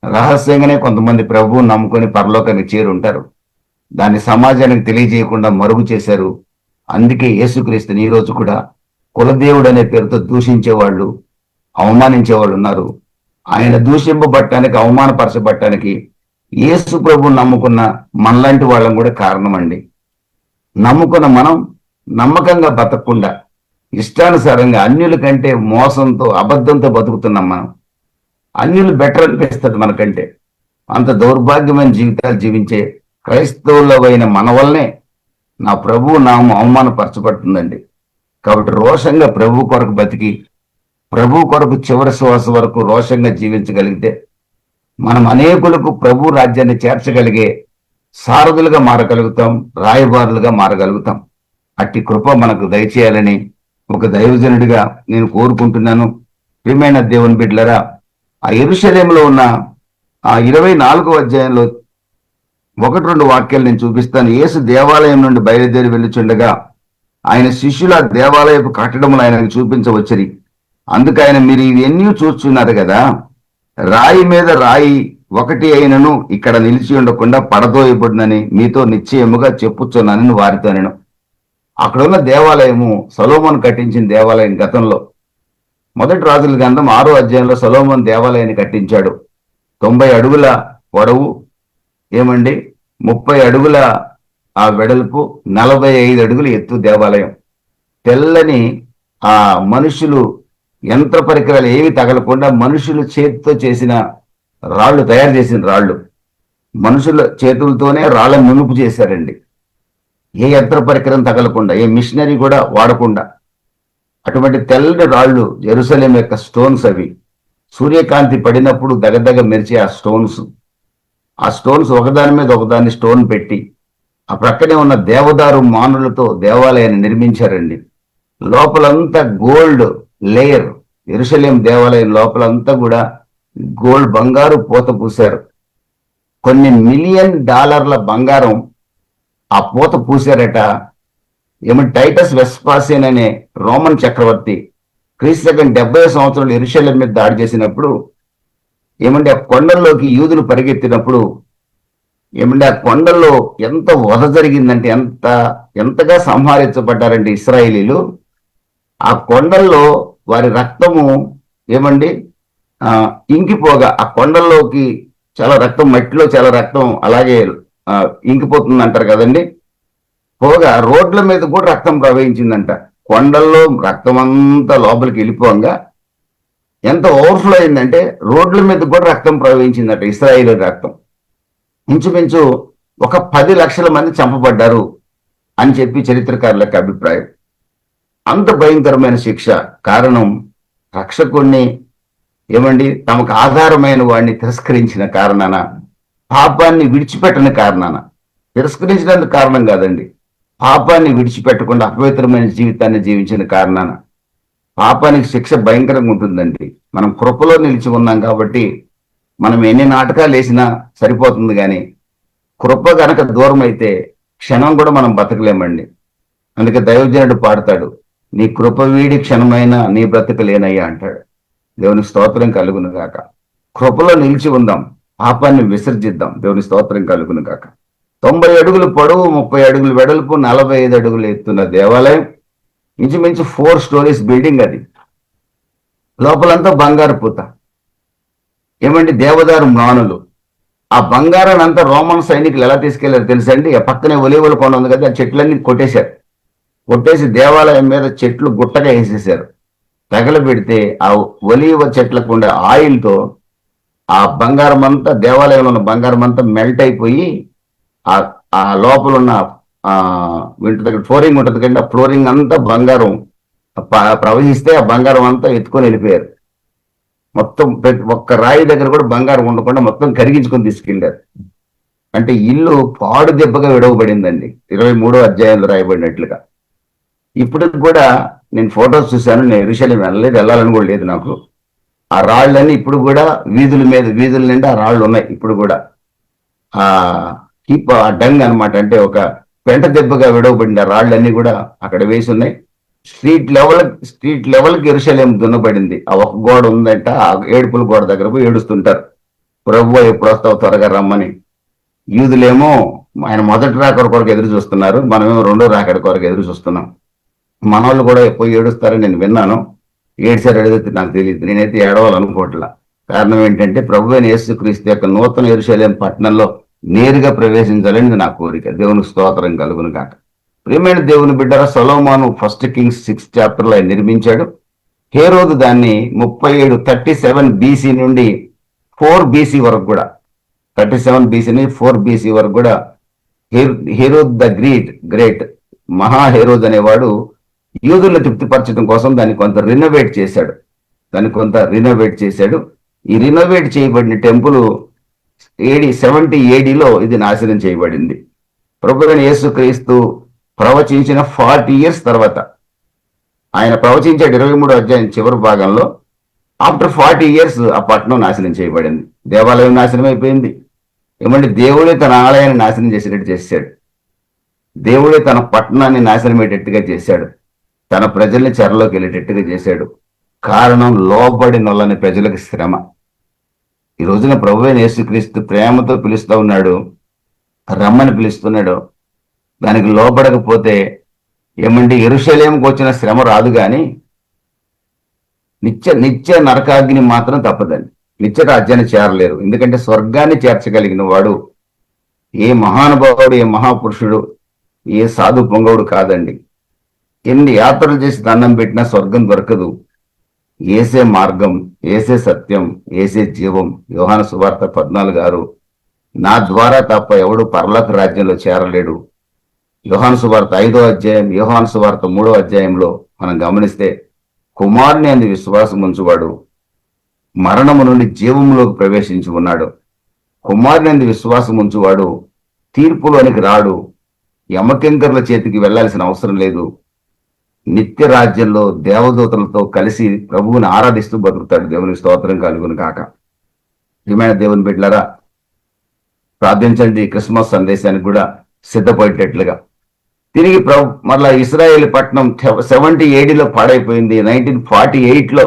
రహస్యంగానే కొంతమంది ప్రభువుని నమ్ముకొని పరలోకానికి చేరుంటారు. దాన్ని సమాజానికి తెలియజేయకుండా మరుగు చేశారు. అందుకే యేసుక్రీస్తుని ఈ రోజు కూడా కులదేవుడు అనే పేరుతో దూషించేవాళ్ళు, అవమానించేవాళ్ళు ఉన్నారు. ఆయన దూషింపబట్టడానికి, అవమానపరచబట్టడానికి యేసు ప్రభు నమ్ముకున్న మనలాంటి వాళ్ళం కూడా కారణం అండి. నమ్ముకున్న మనం నమ్మకంగా బతకకుండా ఇష్టానుసారంగా అన్యుల కంటే మోసంతో, అబద్ధంతో బతుకుతున్నాం మనం. అన్యులు బెటర్ అనిపిస్తుంది మనకంటే. అంత దౌర్భాగ్యమైన జీవితాలు జీవించే క్రైస్తవులమైన మన వల్లనే నా ప్రభువు నామం అవమానపరచబడుతుందండి. కాబట్టి రోషంగా ప్రభు కొరకు బతికి, ప్రభు కొరకు చివరి శ్వాస వరకు రోషంగా జీవించగలిగితే మనం అనేకులకు ప్రభు రాజ్యాన్ని చేర్చగలిగే సారథులుగా మారగలుగుతాం, రాయబారులుగా మారగలుగుతాం. అట్టి కృప మనకు దయచేయాలని ఒక దైవజనుడిగా నేను కోరుకుంటున్నాను. ప్రియమైన దేవుని బిడ్డలరా, ఆ యెరూషలేములో ఉన్న ఆ 24వ అధ్యాయంలో 1-2 వాక్యాలు నేను చూపిస్తాను. యేసు దేవాలయం నుండి బయలుదేరి వెళ్ళుచుండగా ఆయన శిష్యుల దేవాలయపు కట్టడములు ఆయనకు చూపించవచ్చరి. అందుకు ఆయన, మీరు ఇవన్నీ చూస్తున్నారు కదా, రాయి మీద రాయి ఒకటి అయినను ఇక్కడ నిలిచి ఉండకుండా పడదోయబడినని మీతో నిశ్చయముగా చెప్పుచున్నానని వారితో నేను. అక్కడున్న దేవాలయము సొలొమోను కట్టించిన దేవాలయం. గతంలో మొదటి రాజుల గ్రంథం 6వ అధ్యాయంలో సొలొమోను దేవాలయాన్ని కట్టించాడు. 90 అడుగుల పొడవు, 30 అడుగుల ఆ వెడల్పు, 45 అడుగులు ఎత్తు దేవాలయం. తెల్లని ఆ మనుషులు, యంత్ర పరికరాలు ఏవి తగలకుండా మనుషులు చేతితో చేసిన రాళ్ళు, తయారు చేసిన రాళ్ళు, మనుషుల చేతులతోనే రాళ్ళను నునుపు చేశారండి. ఏ యంత్ర పరికరం తగలకుండా, ఏ మిషనరీ కూడా వాడకుండా. అటువంటి తెల్లని రాళ్ళు జెరూసలేం యొక్క స్టోన్స్ అవి. సూర్యకాంతి పడినప్పుడు దగదగ మెరిచే ఆ స్టోన్స్ ఒకదాని మీద ఒకదాన్ని స్టోన్ పెట్టి ఆ ప్రక్కనే ఉన్న దేవదారు మానులతో దేవాలయాన్ని నిర్మించారండి. లోపలంతా గోల్డ్ లేయర్. యెరూషలేం దేవాలయం లోపలంతా కూడా గోల్డ్ బంగారు పూత పూశారు. కొన్ని మిలియన్ డాలర్ల బంగారం ఆ పూత పూసారట. టైటస్ వెస్పాసియన్ అనే రోమన్ చక్రవర్తి క్రీస్తు 70 సంవత్సరాలు యెరూషలేం మీద దాడి చేసినప్పుడు ఆ కొండల్లోకి యూదులు పరిగెత్తినప్పుడు ఆ కొండల్లో ఎంత వధ జరిగిందంటే ఎంతగా సంహరించబడ్డారంటే ఇశ్రాయేలీలు. ఆ కొండల్లో వారి రక్తము ఇంకిపోగా ఆ కొండల్లోకి చాలా రక్తం, మట్టిలో చాలా రక్తం అలాగే ఇంకిపోతుంది అంటారు కదండి. పోగా రోడ్ల మీద కూడా రక్తం ప్రవహించిందంట. కొండల్లో రక్తం అంతా లోపలికి వెళ్ళిపోగా ఎంత ఓవర్ఫ్లో అయిందంటే రోడ్ల మీద కూడా రక్తం ప్రవహించిందట. ఇశ్రాయేలు రక్తం ఇంచుమించు ఒక 10 లక్షల మంది చంపబడ్డారు అని చెప్పి చరిత్రకారుల యొక్క అభిప్రాయం. అంత భయంకరమైన శిక్ష. కారణం రక్షకుణ్ణి తమకు ఆధారమైన వాడిని తిరస్కరించిన కారణాన, పాపాన్ని విడిచిపెట్టని కారణాన. తిరస్కరించినందుకు కారణం కాదండి, పాపాన్ని విడిచిపెట్టకుండా అపవిత్రమైన జీవితాన్ని జీవించిన కారణాన. పాపానికి శిక్ష భయంకరంగా ఉంటుందండి. మనం కృపలో నిలిచి ఉన్నాం కాబట్టి మనం ఎన్ని నాటకాలు వేసినా సరిపోతుంది, కానీ కృప గనక దూరం అయితే క్షణం కూడా మనం బతకలేమండి. అందుకే దైవజనుడు పాడతాడు, నీ కృప వీడి క్షణమైనా నీ బ్రతకలేనయ్యా అంటాడు. దేవుని స్తోత్రం కలుగును గాక. కృపలో నిలిచి ఉందాం, పాపాన్ని విసర్జిద్దాం. దేవుని స్తోత్రం కలుగును గాక. 90 అడుగులు పొడవు, 30 అడుగులు వెడల్పు, 45 అడుగులు ఎత్తున్న దేవాలయం. ఇంచుమించు 4 స్టోరీస్ బిల్డింగ్ అది. లోపలంతా బంగారు పూత. దేవదారు మ్రాణులు. ఆ బంగారాన్ని అంతా రోమన్ సైనికులు ఎలా తీసుకెళ్లారు తెలుసండి? ఆ పక్కనే ఒలీవల కొండ ఉంది కదా, ఆ చెట్లన్నీ కొట్టేశారు. కొట్టేసి దేవాలయం మీద చెట్లు గుట్టగా వేసేసారు. తగలబెడితే ఆ ఒలీవ చెట్లకు ఉండే ఆయిల్తో ఆ బంగారం అంతా, దేవాలయంలో ఉన్న బంగారం అంతా మెల్ట్ అయిపోయి ఆ లోపల ఉన్న ఇంటి దగ్గర ఫ్లోరింగ్ ఉంటుంది కంటే ఆ ఫ్లోరింగ్ అంతా బంగారం ప్రవహిస్తే ఆ బంగారం అంతా ఎత్తుకొని వెళ్ళిపోయారు. మొత్తం ఒక్క రాయి దగ్గర కూడా బంగారం ఉండకుండా మొత్తం కరిగించుకొని తీసుకెళ్లారు. అంటే ఇల్లు పాడు దెబ్బగా విడవబడిందండి. 23వ అధ్యాయంలో రాయబడినట్లుగా. ఇప్పటికి కూడా నేను ఫొటోస్ చూశాను. నేను యెరూషలేం వెళ్ళాలని కూడా లేదు నాకు. ఆ రాళ్ళన్నీ ఇప్పుడు కూడా వీధుల నిండా ఆ రాళ్ళు ఉన్నాయి. ఇప్పుడు కూడా ఆ డంగ్ అనమాట, అంటే ఒక పెంట దెబ్బగా విడవబడిన రాళ్ళన్నీ కూడా అక్కడ వేసి ఉన్నాయి. స్ట్రీట్ లెవెల్కి యెరూషలేం దున్నబడింది. ఆ ఒక గోడ ఉందంట, ఆ ఏడుపుల గోడ దగ్గర పోయి ఏడుస్తుంటారు, ప్రభువా ఎప్పుడు వస్తావు, త్వరగా రమ్మని. యూదులేమో ఆయన మొదటి రాకడ కొరకు ఎదురు చూస్తున్నారు, మనమేమో రెండో రాకడ కొరకు ఎదురు చూస్తున్నాం. మనోళ్ళు కూడా పోయి ఏడుస్తారని నేను విన్నాను. ఏడ్చారు ఏదైతే నాకు తెలియదు. నేనైతే ఏడవాలనుకోవట్లా. కారణం ఏంటంటే ప్రభువైన యేసుక్రీస్తు యొక్క నూతన యెరూషలేం పట్టణంలో నేరుగా ప్రవేశించాలని నా కోరిక. దేవునికి స్తోత్రం కలుగును గాక. ప్రియమైన దేవుని బిడ్డరా, సొలొమోను 1 Kings 6 చాప్టర్లో ఆయన నిర్మించాడు. హేరోదు దాన్ని 37 BC నుండి 4 BC వరకు కూడా, 37 BC నుండి 4 BC వరకు కూడా హేరోద్ ద గ్రేట్ మహా హేరోద్ అనేవాడు యూదులను తృప్తిపరచడం కోసం దాన్ని కొంత రినోవేట్ చేశాడు. ఈ రినోవేట్ చేయబడిన టెంపుల్ 70 ADలో ఇది నాశనం చేయబడింది. ప్రభువైన యేసుక్రీస్తు ప్రవచించిన 40 years తర్వాత, ఆయన ప్రవచించాడు 23వ అధ్యాయం చివరి భాగంలో. ఆఫ్టర్ 40 years ఆ పట్టణం నాశనం చేయబడింది. దేవాలయం నాశనం అయిపోయింది. దేవుడే తన ఆలయాన్ని నాశనం చేసేటట్టు చేశాడు. దేవుడే తన పట్టణాన్ని నాశనమయ్యేటట్టుగా చేశాడు. తన ప్రజల్ని చెరలోకి వెళ్ళేటట్టుగా చేశాడు. కారణం లోబడి నొల్లని ప్రజలకు శ్రమ. ఈ రోజున ప్రభువైన యేసుక్రీస్తు ప్రేమతో పిలుస్తూ ఉన్నాడు, రమ్మని పిలుస్తున్నాడు. దానికి లోబడకపోతే యెరూషలేముకు వచ్చిన శ్రమ రాదు, కానీ నిత్య నరకాగ్ని మాత్రం తప్పదండి. నిత్య రాజ్యాన్ని చేరలేరు. ఎందుకంటే స్వర్గాన్ని చేర్చగలిగిన వాడు ఏ మహానుభావుడు, ఏ మహాపురుషుడు, ఏ సాధు పొంగవుడు కాదండి. ఎన్ని యాత్రలు చేసి దండం పెట్టినా స్వర్గం దొరకదు. ఏసే మార్గం, ఏసే సత్యం, ఏసే జీవం. యోహాను సువార్త 14:6, నా ద్వారా తప్ప ఎవడు పరలోక రాజ్యంలో చేరలేడు. యోహాను సువార్త 5వ అధ్యాయం, యోహాను సువార్త 3వ అధ్యాయంలో మనం గమనిస్తే కుమారుని అందు విశ్వాసం ఉంచువాడు మరణము నుండి జీవములోకి ప్రవేశించి ఉన్నాడు. కుమారుని అందు విశ్వాసం ఉంచువాడు తీర్పులోనికి రాడు, యమకింకరుల చేతికి వెళ్లాల్సిన అవసరం లేదు. నిత్య రాజ్యంలో దేవదూతలతో కలిసి ప్రభువుని ఆరాధిస్తూ బతుకుతాడు. దేవుని స్తోత్రం కలుగును కాక. ప్రియమైన దేవుని బిడ్డలారా, ప్రార్థించండి క్రిస్మస్ సందేశానికి కూడా సిద్ధపడేటట్లుగా. తిరిగి మళ్ళా ఇస్రాయేల్ పట్టణం 70 AD పాడైపోయింది. 1948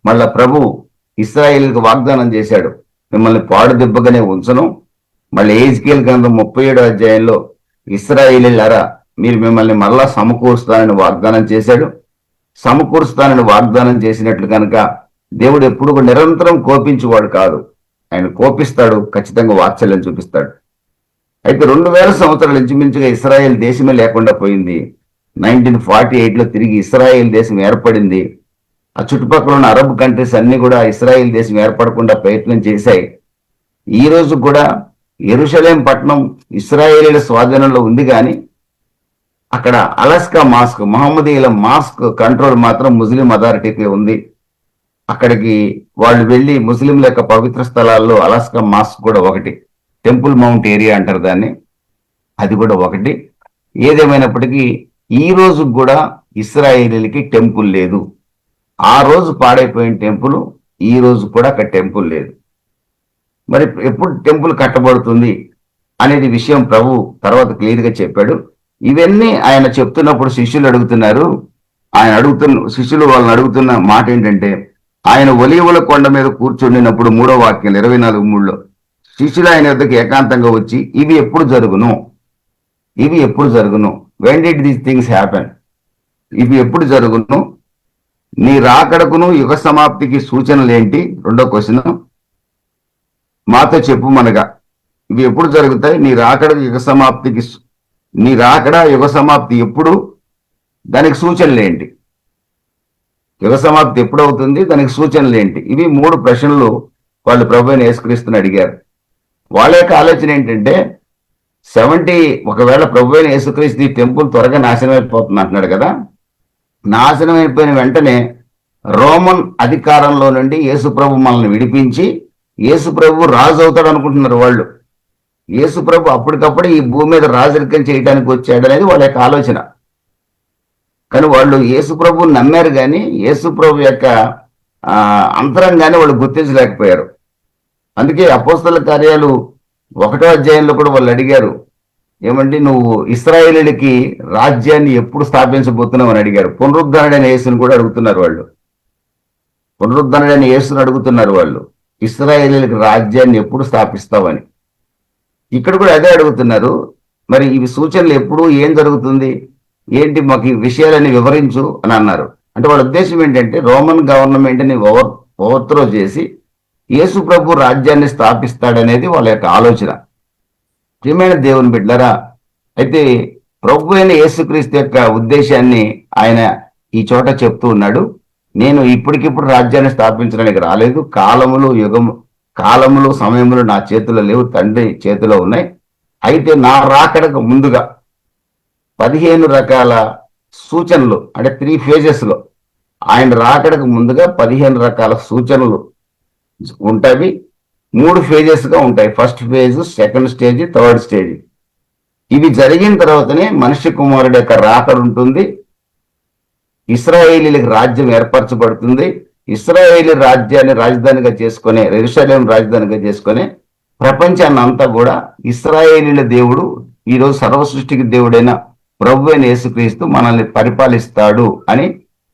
మళ్ళా ప్రభు ఇస్రాయేల్కి వాగ్దానం చేశాడు, మిమ్మల్ని పాడు దెబ్బగానే ఉంచను. మళ్ళీ ఎహెజ్కేలు గ్రంథం 37వ అధ్యాయంలో ఇశ్రాయేలీయులారా మీరు మిమ్మల్ని మళ్ళా సమకూరుస్తానని వాగ్దానం చేశాడు. సమకూరుస్తానని వాగ్దానం చేసినట్లు కనుక దేవుడు ఎప్పుడు నిరంతరం కోపించేవాడు కాదు. ఆయన కోపిస్తాడు, ఖచ్చితంగా వాత్సల్యం చూపిస్తాడు. అయితే 2000 సంవత్సరాలు ఇంచుమించుగా ఇస్రాయేల్ దేశమే లేకుండా పోయింది. 1948 తిరిగి ఇస్రాయేల్ దేశం ఏర్పడింది. ఆ చుట్టుపక్కల ఉన్న అరబ్ కంట్రీస్ అన్ని కూడా ఇస్రాయేల్ దేశం ఏర్పడకుండా ప్రయత్నం చేశాయి. ఈ రోజు కూడా యెరూషలేం పట్టణం ఇస్రాయేలీల స్వాధీనంలో ఉంది, కానీ అక్కడ అలస్కా మాస్క్, మహమ్మదీయుల మాస్క్ కంట్రోల్ మాత్రం ముస్లిం అథారిటీకి ఉంది. అక్కడికి వాళ్ళు వెళ్ళి ముస్లింల యొక్క పవిత్ర స్థలాల్లో అలస్కా మాస్క్ కూడా ఒకటి, టెంపుల్ మౌంట్ ఏరియా అంటారు దాన్ని, అది కూడా ఒకటి. ఏదేమైనప్పటికీ ఈ రోజు కూడా ఇశ్రాయేలీలకి టెంపుల్ లేదు. ఆ రోజు పాడైపోయిన టెంపుల్ ఈ రోజు కూడా అక్కడ టెంపుల్ లేదు. మరి ఎప్పుడు టెంపుల్ కట్టబడుతుంది అనేది విషయం ప్రభు తర్వాత క్లియర్ గా చెప్పాడు. ఇవన్నీ ఆయన చెప్తున్నప్పుడు శిష్యులు అడుగుతున్నారు. శిష్యులు వాళ్ళని అడుగుతున్న మాట ఏంటంటే, ఆయన ఒలీవల కొండ మీద కూర్చుండినప్పుడు 3వ వాక్యం 24:3 శిష్యులు ఆయన వద్దకు ఏకాంతంగా వచ్చి ఇవి ఎప్పుడు జరుగును, ఇవి ఎప్పుడు జరుగును, when did these things happen, ఇవి ఎప్పుడు జరుగును, నీ రాకడకును యుగ సమాప్తికి సూచనలు ఏంటి, రెండో క్వశ్చన్ మాతో చెప్పు మనగా, ఇవి ఎప్పుడు జరుగుతాయి, నీ రాకడ యుగ సమాప్తికి, నీ రాకడ యుగ సమాప్తి ఎప్పుడు, దానికి సూచనలు ఏంటి, యుగ సమాప్తి ఎప్పుడు అవుతుంది, దానికి సూచనలు ఏంటి. ఇవి 3 ప్రశ్నలు వాళ్ళు ప్రభువుని యేసుక్రీస్తుని అడిగారు. వాళ్ళ యొక్క ఆలోచన ఏంటంటే, ఒకవేళ ప్రభువుని యేసుక్రీస్తు ఈ టెంపుల్ త్వరగా నాశనం అయిపోతుంది అంటున్నాడు కదా, నాశనం అయిపోయిన వెంటనే రోమన్ అధికారంలో నుండి యేసు ప్రభు మనల్ని విడిపించి యేసు ప్రభు రాజు అవుతాడు అనుకుంటున్నారు వాళ్ళు. యేసు ప్రభు అప్పటికప్పుడు ఈ భూమి మీద రాజరికం చేయడానికి వచ్చాడు అనేది వాళ్ళ యొక్క ఆలోచన. కానీ వాళ్ళు యేసు ప్రభువుని నమ్మారు, కానీ యేసు ప్రభు యొక్క అంతరంగాన్ని వాళ్ళు గుర్తించలేకపోయారు. అందుకే అపోస్తల కార్యాలు 1వ అధ్యాయంలో కూడా వాళ్ళు అడిగారు, ఏమంటే నువ్వు ఇశ్రాయేలీయులకి రాజ్యాన్ని ఎప్పుడు స్థాపించబోతున్నావు అని అడిగారు. పునరుద్ధరణైన యేసుని కూడా అడుగుతున్నారు వాళ్ళు. పునరుద్ధరణైన యేసుని అడుగుతున్నారు వాళ్ళు, ఇశ్రాయేలీయులకి రాజ్యాన్ని ఎప్పుడు స్థాపిస్తావని. ఇక్కడ కూడా అదే అడుగుతున్నారు. మరి ఇవి సూచనలు ఎప్పుడు, ఏం జరుగుతుంది, ఏంటి, మాకు ఈ విషయాలన్నీ వివరించు అని అన్నారు. అంటే వాళ్ళ ఉద్దేశం ఏంటంటే రోమన్ గవర్నమెంట్ని ఓవర్త్రో చేసి యేసు ప్రభు రాజ్యాన్ని స్థాపిస్తాడనేది వాళ్ళ యొక్క ఆలోచన. ప్రియమైన దేవుని బిడ్డలారా, అయితే ప్రభు అయిన యేసుక్రీస్తు యొక్క ఉద్దేశాన్ని ఆయన ఈ చోట చెప్తూ ఉన్నాడు. నేను ఇప్పటికిప్పుడు రాజ్యాన్ని స్థాపించడానికి రాలేదు, కాలములు సమయములు నా చేతిలో లేవు, తండ్రి చేతిలో ఉన్నాయి. అయితే నా రాకడకు ముందుగా 15 రకాల సూచనలు, అంటే 3 phases ఆయన రాకడకు ముందుగా 15 రకాల సూచనలు ఉంటాయి. 3 phases ఉంటాయి. First phase, second stage, third stage. ఇవి జరిగిన తర్వాతనే మనిషి కుమారుడు యొక్క రాకడ ఉంటుంది. ఇశ్రాయేలీలకు రాజ్యం ఏర్పరచబడుతుంది. ఇశ్రాయేలీ రాజ్యాన్ని రాజధానిగా చేసుకునే, యెరూషలేం రాజధానిగా చేసుకునే ప్రపంచాన్ని అంతా కూడా ఇశ్రాయేలీల దేవుడు, ఈరోజు సర్వ సృష్టికి దేవుడైన ప్రభు అయిన యేసుక్రీస్తు మనల్ని పరిపాలిస్తాడు అని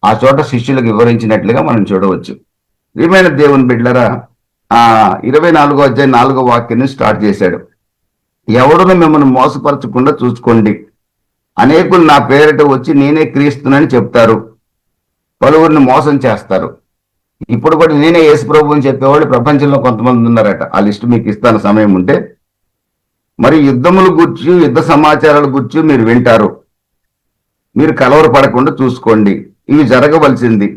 ఆ చోట శిష్యులకు వివరించినట్లుగా మనం చూడవచ్చు. ప్రియమైన దేవుని బిడ్డలారా, 24వ అధ్యాయం 4వ వాక్యాన్ని స్టార్ట్ చేశాడు. ఎవడును మిమ్మల్ని మోసపరచకుండా చూసుకోండి, అనేకులు నా పేరిట వచ్చి నేనే క్రీస్తునని చెప్తారు, పలువురిని మోసం చేస్తారు. ఇప్పుడు కూడా నేనే యేసు ప్రభు అని చెప్పేవాళ్ళు ప్రపంచంలో కొంతమంది ఉన్నారట. ఆ లిస్టు మీకు ఇస్తాను సమయం ఉంటే. మరి యుద్ధములు గుర్చి, యుద్ధ సమాచారాల గుర్చి మీరు వింటారు, మీరు కలవరపడకుండా చూసుకోండి. ఇవి జరగవలసింది,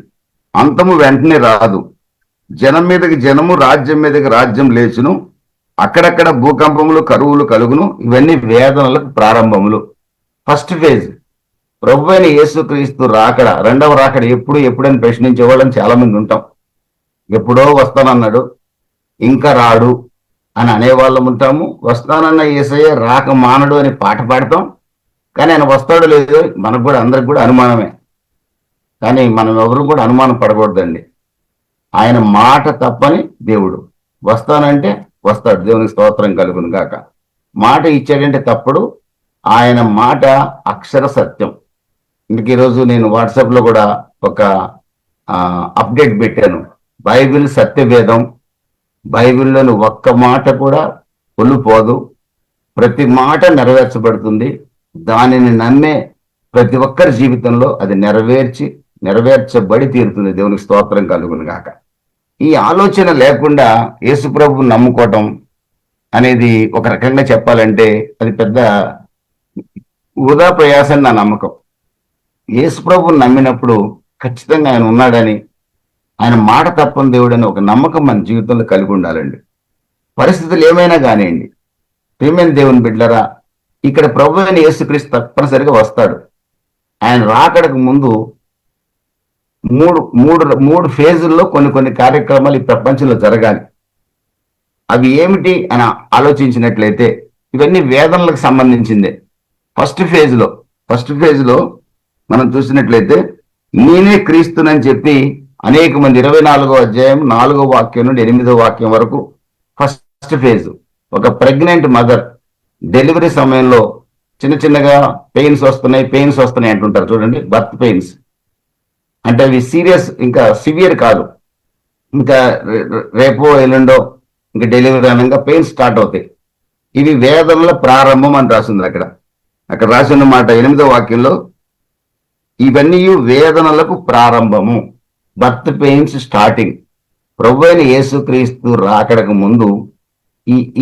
అంతము వెంటనే రాదు. జనం మీదకి జనము, రాజ్యం మీదకి రాజ్యం లేచును, అక్కడక్కడ భూకంపములు, కరువులు కలుగును. ఇవన్నీ వేదనలకు ప్రారంభములు. ఫస్ట్ ఫేజ్ ప్రభు అయిన యేసుక్రీస్తు రాకడ, రెండవ రాకడ ఎప్పుడు ఎప్పుడని ప్రశ్నించే వాళ్ళని చాలా మంది ఉంటాం. ఎప్పుడో వస్తానన్నాడు, ఇంకా రాడు అని అనేవాళ్ళం ఉంటాము. వస్తానన్న యేసయ్య రాక మానడు అని పాట పాడతాం. కానీ ఆయన వస్తాడో లేదో మనకు కూడా, అందరికి కూడా అనుమానమే. కానీ మనం ఎవరు కూడా అనుమానం పడకూడదండి. ఆయన మాట తప్పని దేవుడు. వస్తానంటే వస్తాడు, దేవునికి స్తోత్రం కలుగును గాక. మాట ఇచ్చాడంటే తప్పుడు, ఆయన మాట అక్షర సత్యం. ఇందుకు ఈరోజు నేను వాట్సాప్లో కూడా ఒక అప్డేట్ పెట్టాను. బైబిల్ సత్యవేదం, బైబిల్లోని ఒక్క మాట కూడా కొల్లుపోదు, ప్రతి మాట నెరవేర్చబడుతుంది. దానిని నమ్మే ప్రతి ఒక్కరి జీవితంలో అది నెరవేర్చబడి తీరుతుంది. దేవునికి స్తోత్రం కలుగును గాక. ఈ ఆలోచన లేకుండా యేసుప్రభుని నమ్ముకోవటం అనేది ఒక రకంగా చెప్పాలంటే అది పెద్ద వృధా ప్రయాసం నా నమ్మకం. యేసుప్రభుని నమ్మినప్పుడు ఖచ్చితంగా ఆయన ఉన్నాడని, ఆయన మాట తప్పని దేవుడని ఒక నమ్మకం మన జీవితంలో కలిగి ఉండాలండి. పరిస్థితులు ఏమైనా కానివ్వండి. ప్రియమైన దేవుని బిడ్డలారా, ఇక్కడ ప్రభు అయిన యేసుక్రీస్తు తప్పనిసరిగా వస్తాడు. ఆయన రాకడకు ముందు మూడు మూడు మూడు ఫేజుల్లో కొన్ని కార్యక్రమాలు ఈ ప్రపంచంలో జరగాలి. అవి ఏమిటి అని ఆలోచించినట్లయితే ఇవన్నీ వేదనలకు సంబంధించిందే. ఫస్ట్ ఫేజ్ లో మనం చూసినట్లయితే నేనే క్రీస్తునని చెప్పి అనేక మంది 24వ అధ్యాయం 4వ వాక్యం నుండి 8వ వాక్యం వరకు ఫస్ట్ ఫేజ్. ఒక ప్రెగ్నెంట్ మదర్ డెలివరీ సమయంలో చిన్నగా పెయిన్స్ వస్తున్నాయి అంటుంటారు చూడండి. బర్త్ పెయిన్స్ అంటే అవి సీరియస్, ఇంకా సివియర్ కాదు. ఇంకా రేపో ఎల్లుండో ఇంకా డెలివరీ అనగా పెయిన్స్ స్టార్ట్ అవుతాయి. ఇవి వేదనల ప్రారంభం అని రాసింది. అక్కడ రాసిన మాట 8వ వాక్యంలో ఇవన్నీ వేదనలకు ప్రారంభము, బర్త్ పెయిన్స్ స్టార్టింగ్. ప్రభు అయిన యేసుక్రీస్తు రాకడకు ముందు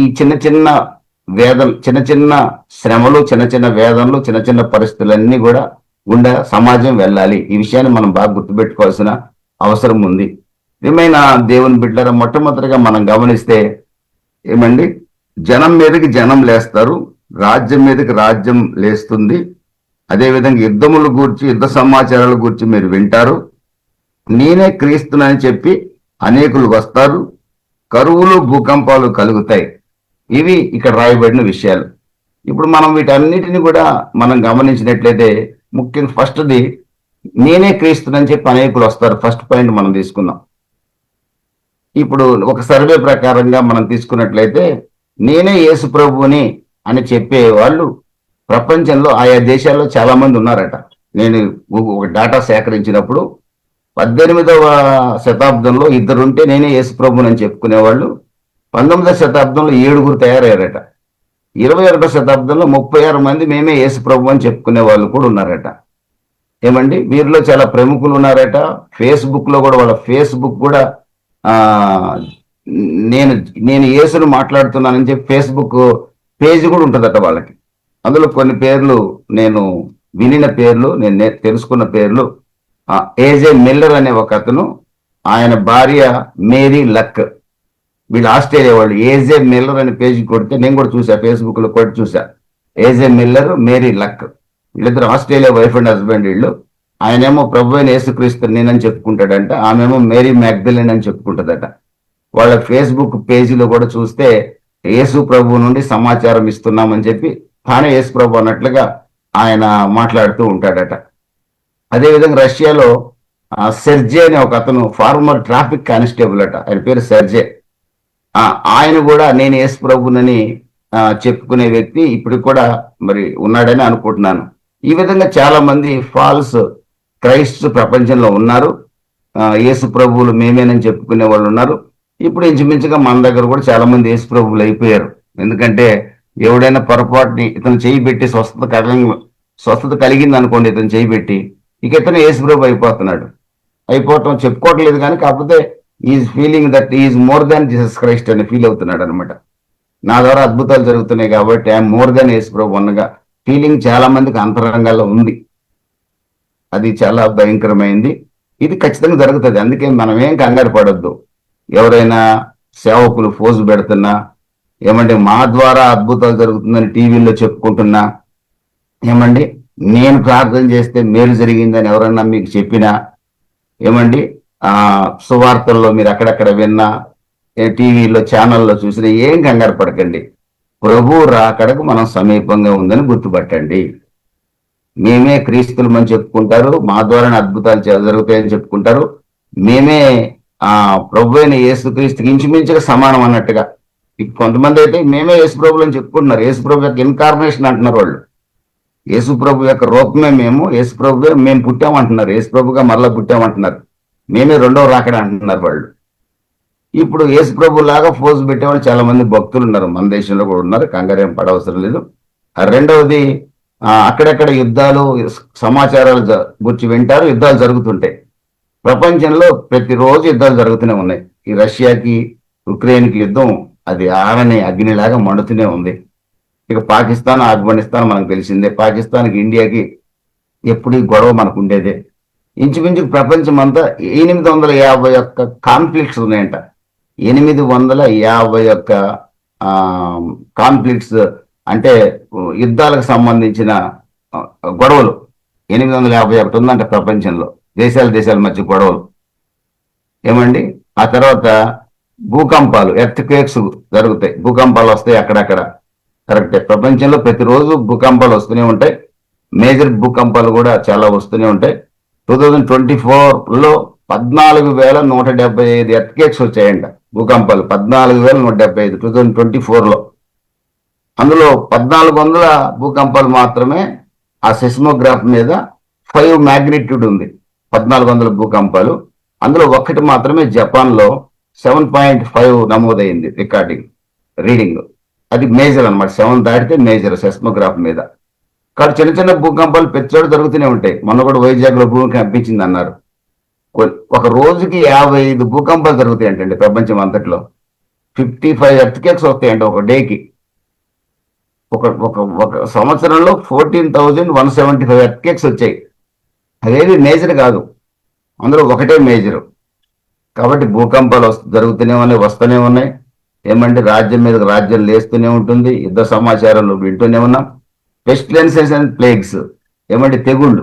ఈ చిన్న వేదన, చిన్న శ్రమలు, చిన్న వేదనలు, చిన్న పరిస్థితులన్నీ కూడా గుండా సమాజం వెళ్ళాలి. ఈ విషయాన్ని మనం బాగా గుర్తుపెట్టుకోవాల్సిన అవసరం ఉంది. ఏమైనా దేవుని బిడ్డల మొట్టమొదటిగా మనం గమనిస్తే ఏమండి, జనం మీదకి జనం లేస్తారు, రాజ్యం మీదకి రాజ్యం లేస్తుంది. అదేవిధంగా యుద్ధముల గూర్చి, యుద్ధ సమాచారాల గురించి మీరు వింటారు. నేనే క్రీస్తునని చెప్పి అనేకులు వస్తారు, కరువులు భూకంపాలు కలుగుతాయి. ఇవి ఇక్కడ రాయబడిన విషయాలు. ఇప్పుడు మనం వీటన్నిటిని కూడా మనం గమనించినట్లయితే ముఖ్యంగా ఫస్ట్ది నేనే క్రీస్తునని చెప్పి అనేకులు వస్తారు. ఫస్ట్ పాయింట్ మనం తీసుకుందాం. ఇప్పుడు ఒక సర్వే ప్రకారంగా మనం తీసుకున్నట్లయితే నేనే యేసు ప్రభువుని అని చెప్పే వాళ్ళు ప్రపంచంలో ఆయా దేశాల్లో చాలా మంది ఉన్నారట. నేను ఒక డేటా సేకరించినప్పుడు 18వ శతాబ్దంలో ఇద్దరుంటే నేనే యేసు ప్రభువుని అని చెప్పుకునేవాళ్ళు. 19వ శతాబ్దంలో 7 తయారయ్యారట. 21వ శతాబ్దంలో 36 మంది మేమే యేసు ప్రభు అని చెప్పుకునే వాళ్ళు కూడా ఉన్నారట. ఏమండి, వీరిలో చాలా ప్రముఖులు ఉన్నారట. ఫేస్బుక్ లో కూడా, వాళ్ళ ఫేస్బుక్ కూడా నేను యేసును మాట్లాడుతున్నానని చెప్పి ఫేస్బుక్ పేజ్ కూడా ఉంటుందట వాళ్ళకి. అందులో కొన్ని పేర్లు నేను వినిన పేర్లు, నేను తెలుసుకున్న పేర్లు. ఏజే మిల్లర్ అనే ఒక అతను, ఆయన భార్య మేరీ లక్, వీళ్ళు ఆస్ట్రేలియా వాళ్ళు. ఏజే మిల్లర్ అనే పేజీ కొడితే నేను కూడా చూసా, ఫేస్బుక్ లో కొట్టి చూసా. ఏజే మిల్లర్, మేరీ లక్, వీళ్ళిద్దరు ఆస్ట్రేలియా వైఫ్ అండ్ హస్బెండ్ వీళ్ళు. ఆయనేమో ప్రభు అయిన యేసుక్రీస్తు నేనని చెప్పుకుంటాడంట, ఆమెమో మేరీ మ్యాగ్దలిన్ అని చెప్పుకుంటుందట. వాళ్ళ ఫేస్బుక్ పేజీలో కూడా చూస్తే యేసు ప్రభు నుండి సమాచారం ఇస్తున్నామని చెప్పి తానే యేసు ప్రభు అన్నట్లుగా ఆయన మాట్లాడుతూ ఉంటాడట. అదేవిధంగా రష్యాలో సెర్జే అనే ఒక అతను, ఫార్మర్ ట్రాఫిక్ కానిస్టేబుల్ అట, ఆయన పేరు సెర్జే. ఆయన కూడా నేను యేసు ప్రభునని చెప్పుకునే వ్యక్తి ఇప్పుడు కూడా మరి ఉన్నాడని అనుకుంటున్నాను. ఈ విధంగా చాలా మంది ఫాల్స్ క్రైస్ట్ ప్రపంచంలో ఉన్నారు. యేసు ప్రభువులు మేమేనని చెప్పుకునే వాళ్ళు ఉన్నారు. ఇప్పుడు ఇంచుమించుగా మన దగ్గర కూడా చాలా మంది యేసు ప్రభువులు అయిపోయారు. ఎందుకంటే ఎవడైనా పొరపాటుని ఇతను చేయి పెట్టి స్వస్థత కలిగింది అనుకోండి, ఇతను చేయి పెట్టి ఇక ఇతను యేసు ప్రభు అయిపోవటం చెప్పుకోవట్లేదు. కానీ కాకపోతే is feeling that is more than Jesus Christ అని ఫీల్ అవుతున్నాడు అనమాట. నా ద్వారా అద్భుతాలు జరుగుతున్నాయి కాబట్టి ఐఎమ్ మోర్ దాన్ యేసు ప్రభు అన్నగా ఫీలింగ్ చాలా మందికి అంతరంగాల్లో ఉంది. అది చాలా భయంకరమైంది. ఇది ఖచ్చితంగా జరుగుతుంది. అందుకే మనం ఏం కంగారు పడొద్దు. ఎవరైనా సేవకులు ఫోజు పెడుతున్నా, ఏమంటే మా ద్వారా అద్భుతాలు జరుగుతుందని టీవీలో చెప్పుకుంటున్నా, ఏమండి నేను ప్రార్థన చేస్తే మేలు జరిగిందని ఎవరన్నా మీకు చెప్పినా, ఏమండి, ఆ సువార్తల్లో మీరు అక్కడక్కడ విన్నా, టీవీలో ఛానల్లో చూసినా ఏం కంగారు పడకండి. ప్రభు రాకడకు మనం సమీపంగా ఉందని గుర్తుపట్టండి. మేమే క్రీస్తులమని చెప్పుకుంటారు, మా ద్వారానే అద్భుతాలు జరుగుతాయని చెప్పుకుంటారు, మేమే ప్రభు అయిన యేసుక్రీస్తుకి ఇంచుమించుగా సమానం అన్నట్టుగా. కొంతమంది అయితే మేమే యేసు ప్రభులు అని చెప్పుకుంటున్నారు. యేసు ప్రభు యొక్క ఇన్కార్నేషన్ అంటున్నారు వాళ్ళు. యేసు ప్రభు యొక్క రూపమే మేము, యేసు ప్రభువే మేము పుట్టామంటున్నారు, యేసు ప్రభుగా మరలా పుట్టామంటున్నారు, మేమే రెండవ రాకడ అంటున్నారు వాళ్ళు. ఇప్పుడు యేసు ప్రభు లాగా ఫోజు పెట్టేవాళ్ళు చాలా మంది భక్తులు ఉన్నారు, మన దేశంలో కూడా ఉన్నారు, కంగారేం పడవసరం లేదు. రెండవది, అక్కడక్కడ యుద్ధాలు సమాచారాలు గురించి వింటారు, యుద్ధాలు జరుగుతుంటాయి. ప్రపంచంలో ప్రతిరోజు యుద్ధాలు జరుగుతూనే ఉన్నాయి. ఈ రష్యాకి ఉక్రెయిన్కి యుద్ధం అది ఆరని అగ్నిలాగా మండుతూనే ఉంది. ఇక పాకిస్తాన్ ఆఫ్ఘనిస్తాన్ మనకు తెలిసిందే. పాకిస్తాన్కి ఇండియాకి ఎప్పుడు గొడవ మనకు ఉండేదే. ఇంచుమించు ప్రపంచం అంతా 851 కాన్ఫ్లిక్ట్స్ ఉన్నాయంట. 851 కాన్ఫ్లిక్ట్స్ అంటే యుద్ధాలకు సంబంధించిన గొడవలు 851 ఉందంట ప్రపంచంలో, దేశాల మధ్య గొడవలు. ఏమండి, ఆ తర్వాత భూకంపాలు, ఎర్త్ క్వేక్స్ జరుగుతాయి, భూకంపాలు వస్తాయి అక్కడక్కడ. కరెక్టే, ప్రపంచంలో ప్రతిరోజు భూకంపాలు వస్తూనే ఉంటాయి. మేజర్ భూకంపాలు కూడా చాలా వస్తూనే ఉంటాయి. 2024లో 14,175 ఎర్త్క్వేక్స్ వచ్చాయంట, భూకంపాలు 14,175 2024లో. అందులో 1,400 భూకంపాలు మాత్రమే ఆ సెస్మోగ్రాఫ్ మీద 5 మ్యాగ్నిట్యూడ్ ఉంది. 1,400 భూకంపాలు, అందులో ఒకటి మాత్రమే జపాన్లో 7.5 నమోదైంది రీడింగ్. అది మేజర్ అనమాట, 7 దాటితే మేజర్ సెస్మోగ్రాఫ్ మీద. కాబట్టి చిన్న చిన్న భూకంపాలు ప్రతిచోట జరుగుతూనే ఉంటాయి. మొన్న కూడా వైజాగ్లో భూమి కంపించింది అన్నారు. ఒక రోజుకి 55 భూకంపాలు జరుగుతాయి అంటండి ప్రపంచం అంతట్లో. 55 ఎర్త్క్వేక్స్ వస్తాయంట ఒక డేకి. ఒక ఒక ఒక సంవత్సరంలో 14,175 ఎర్త్క్వేక్స్ వచ్చాయి. అదేది మేజర్ కాదు, అందులో ఒకటే మేజరు. కాబట్టి భూకంపాలు జరుగుతూనే ఉన్నాయి, వస్తూనే ఉన్నాయి. ఏమంటే రాజ్యం మీద రాజ్యం లేస్తూనే ఉంటుంది. యుద్ధ సమాచారాలు వింటూనే ఉన్నాం. పెస్టిలెన్సెస్ అండ్ ప్లేగ్స్, ఏమంటే తెగుళ్ళు,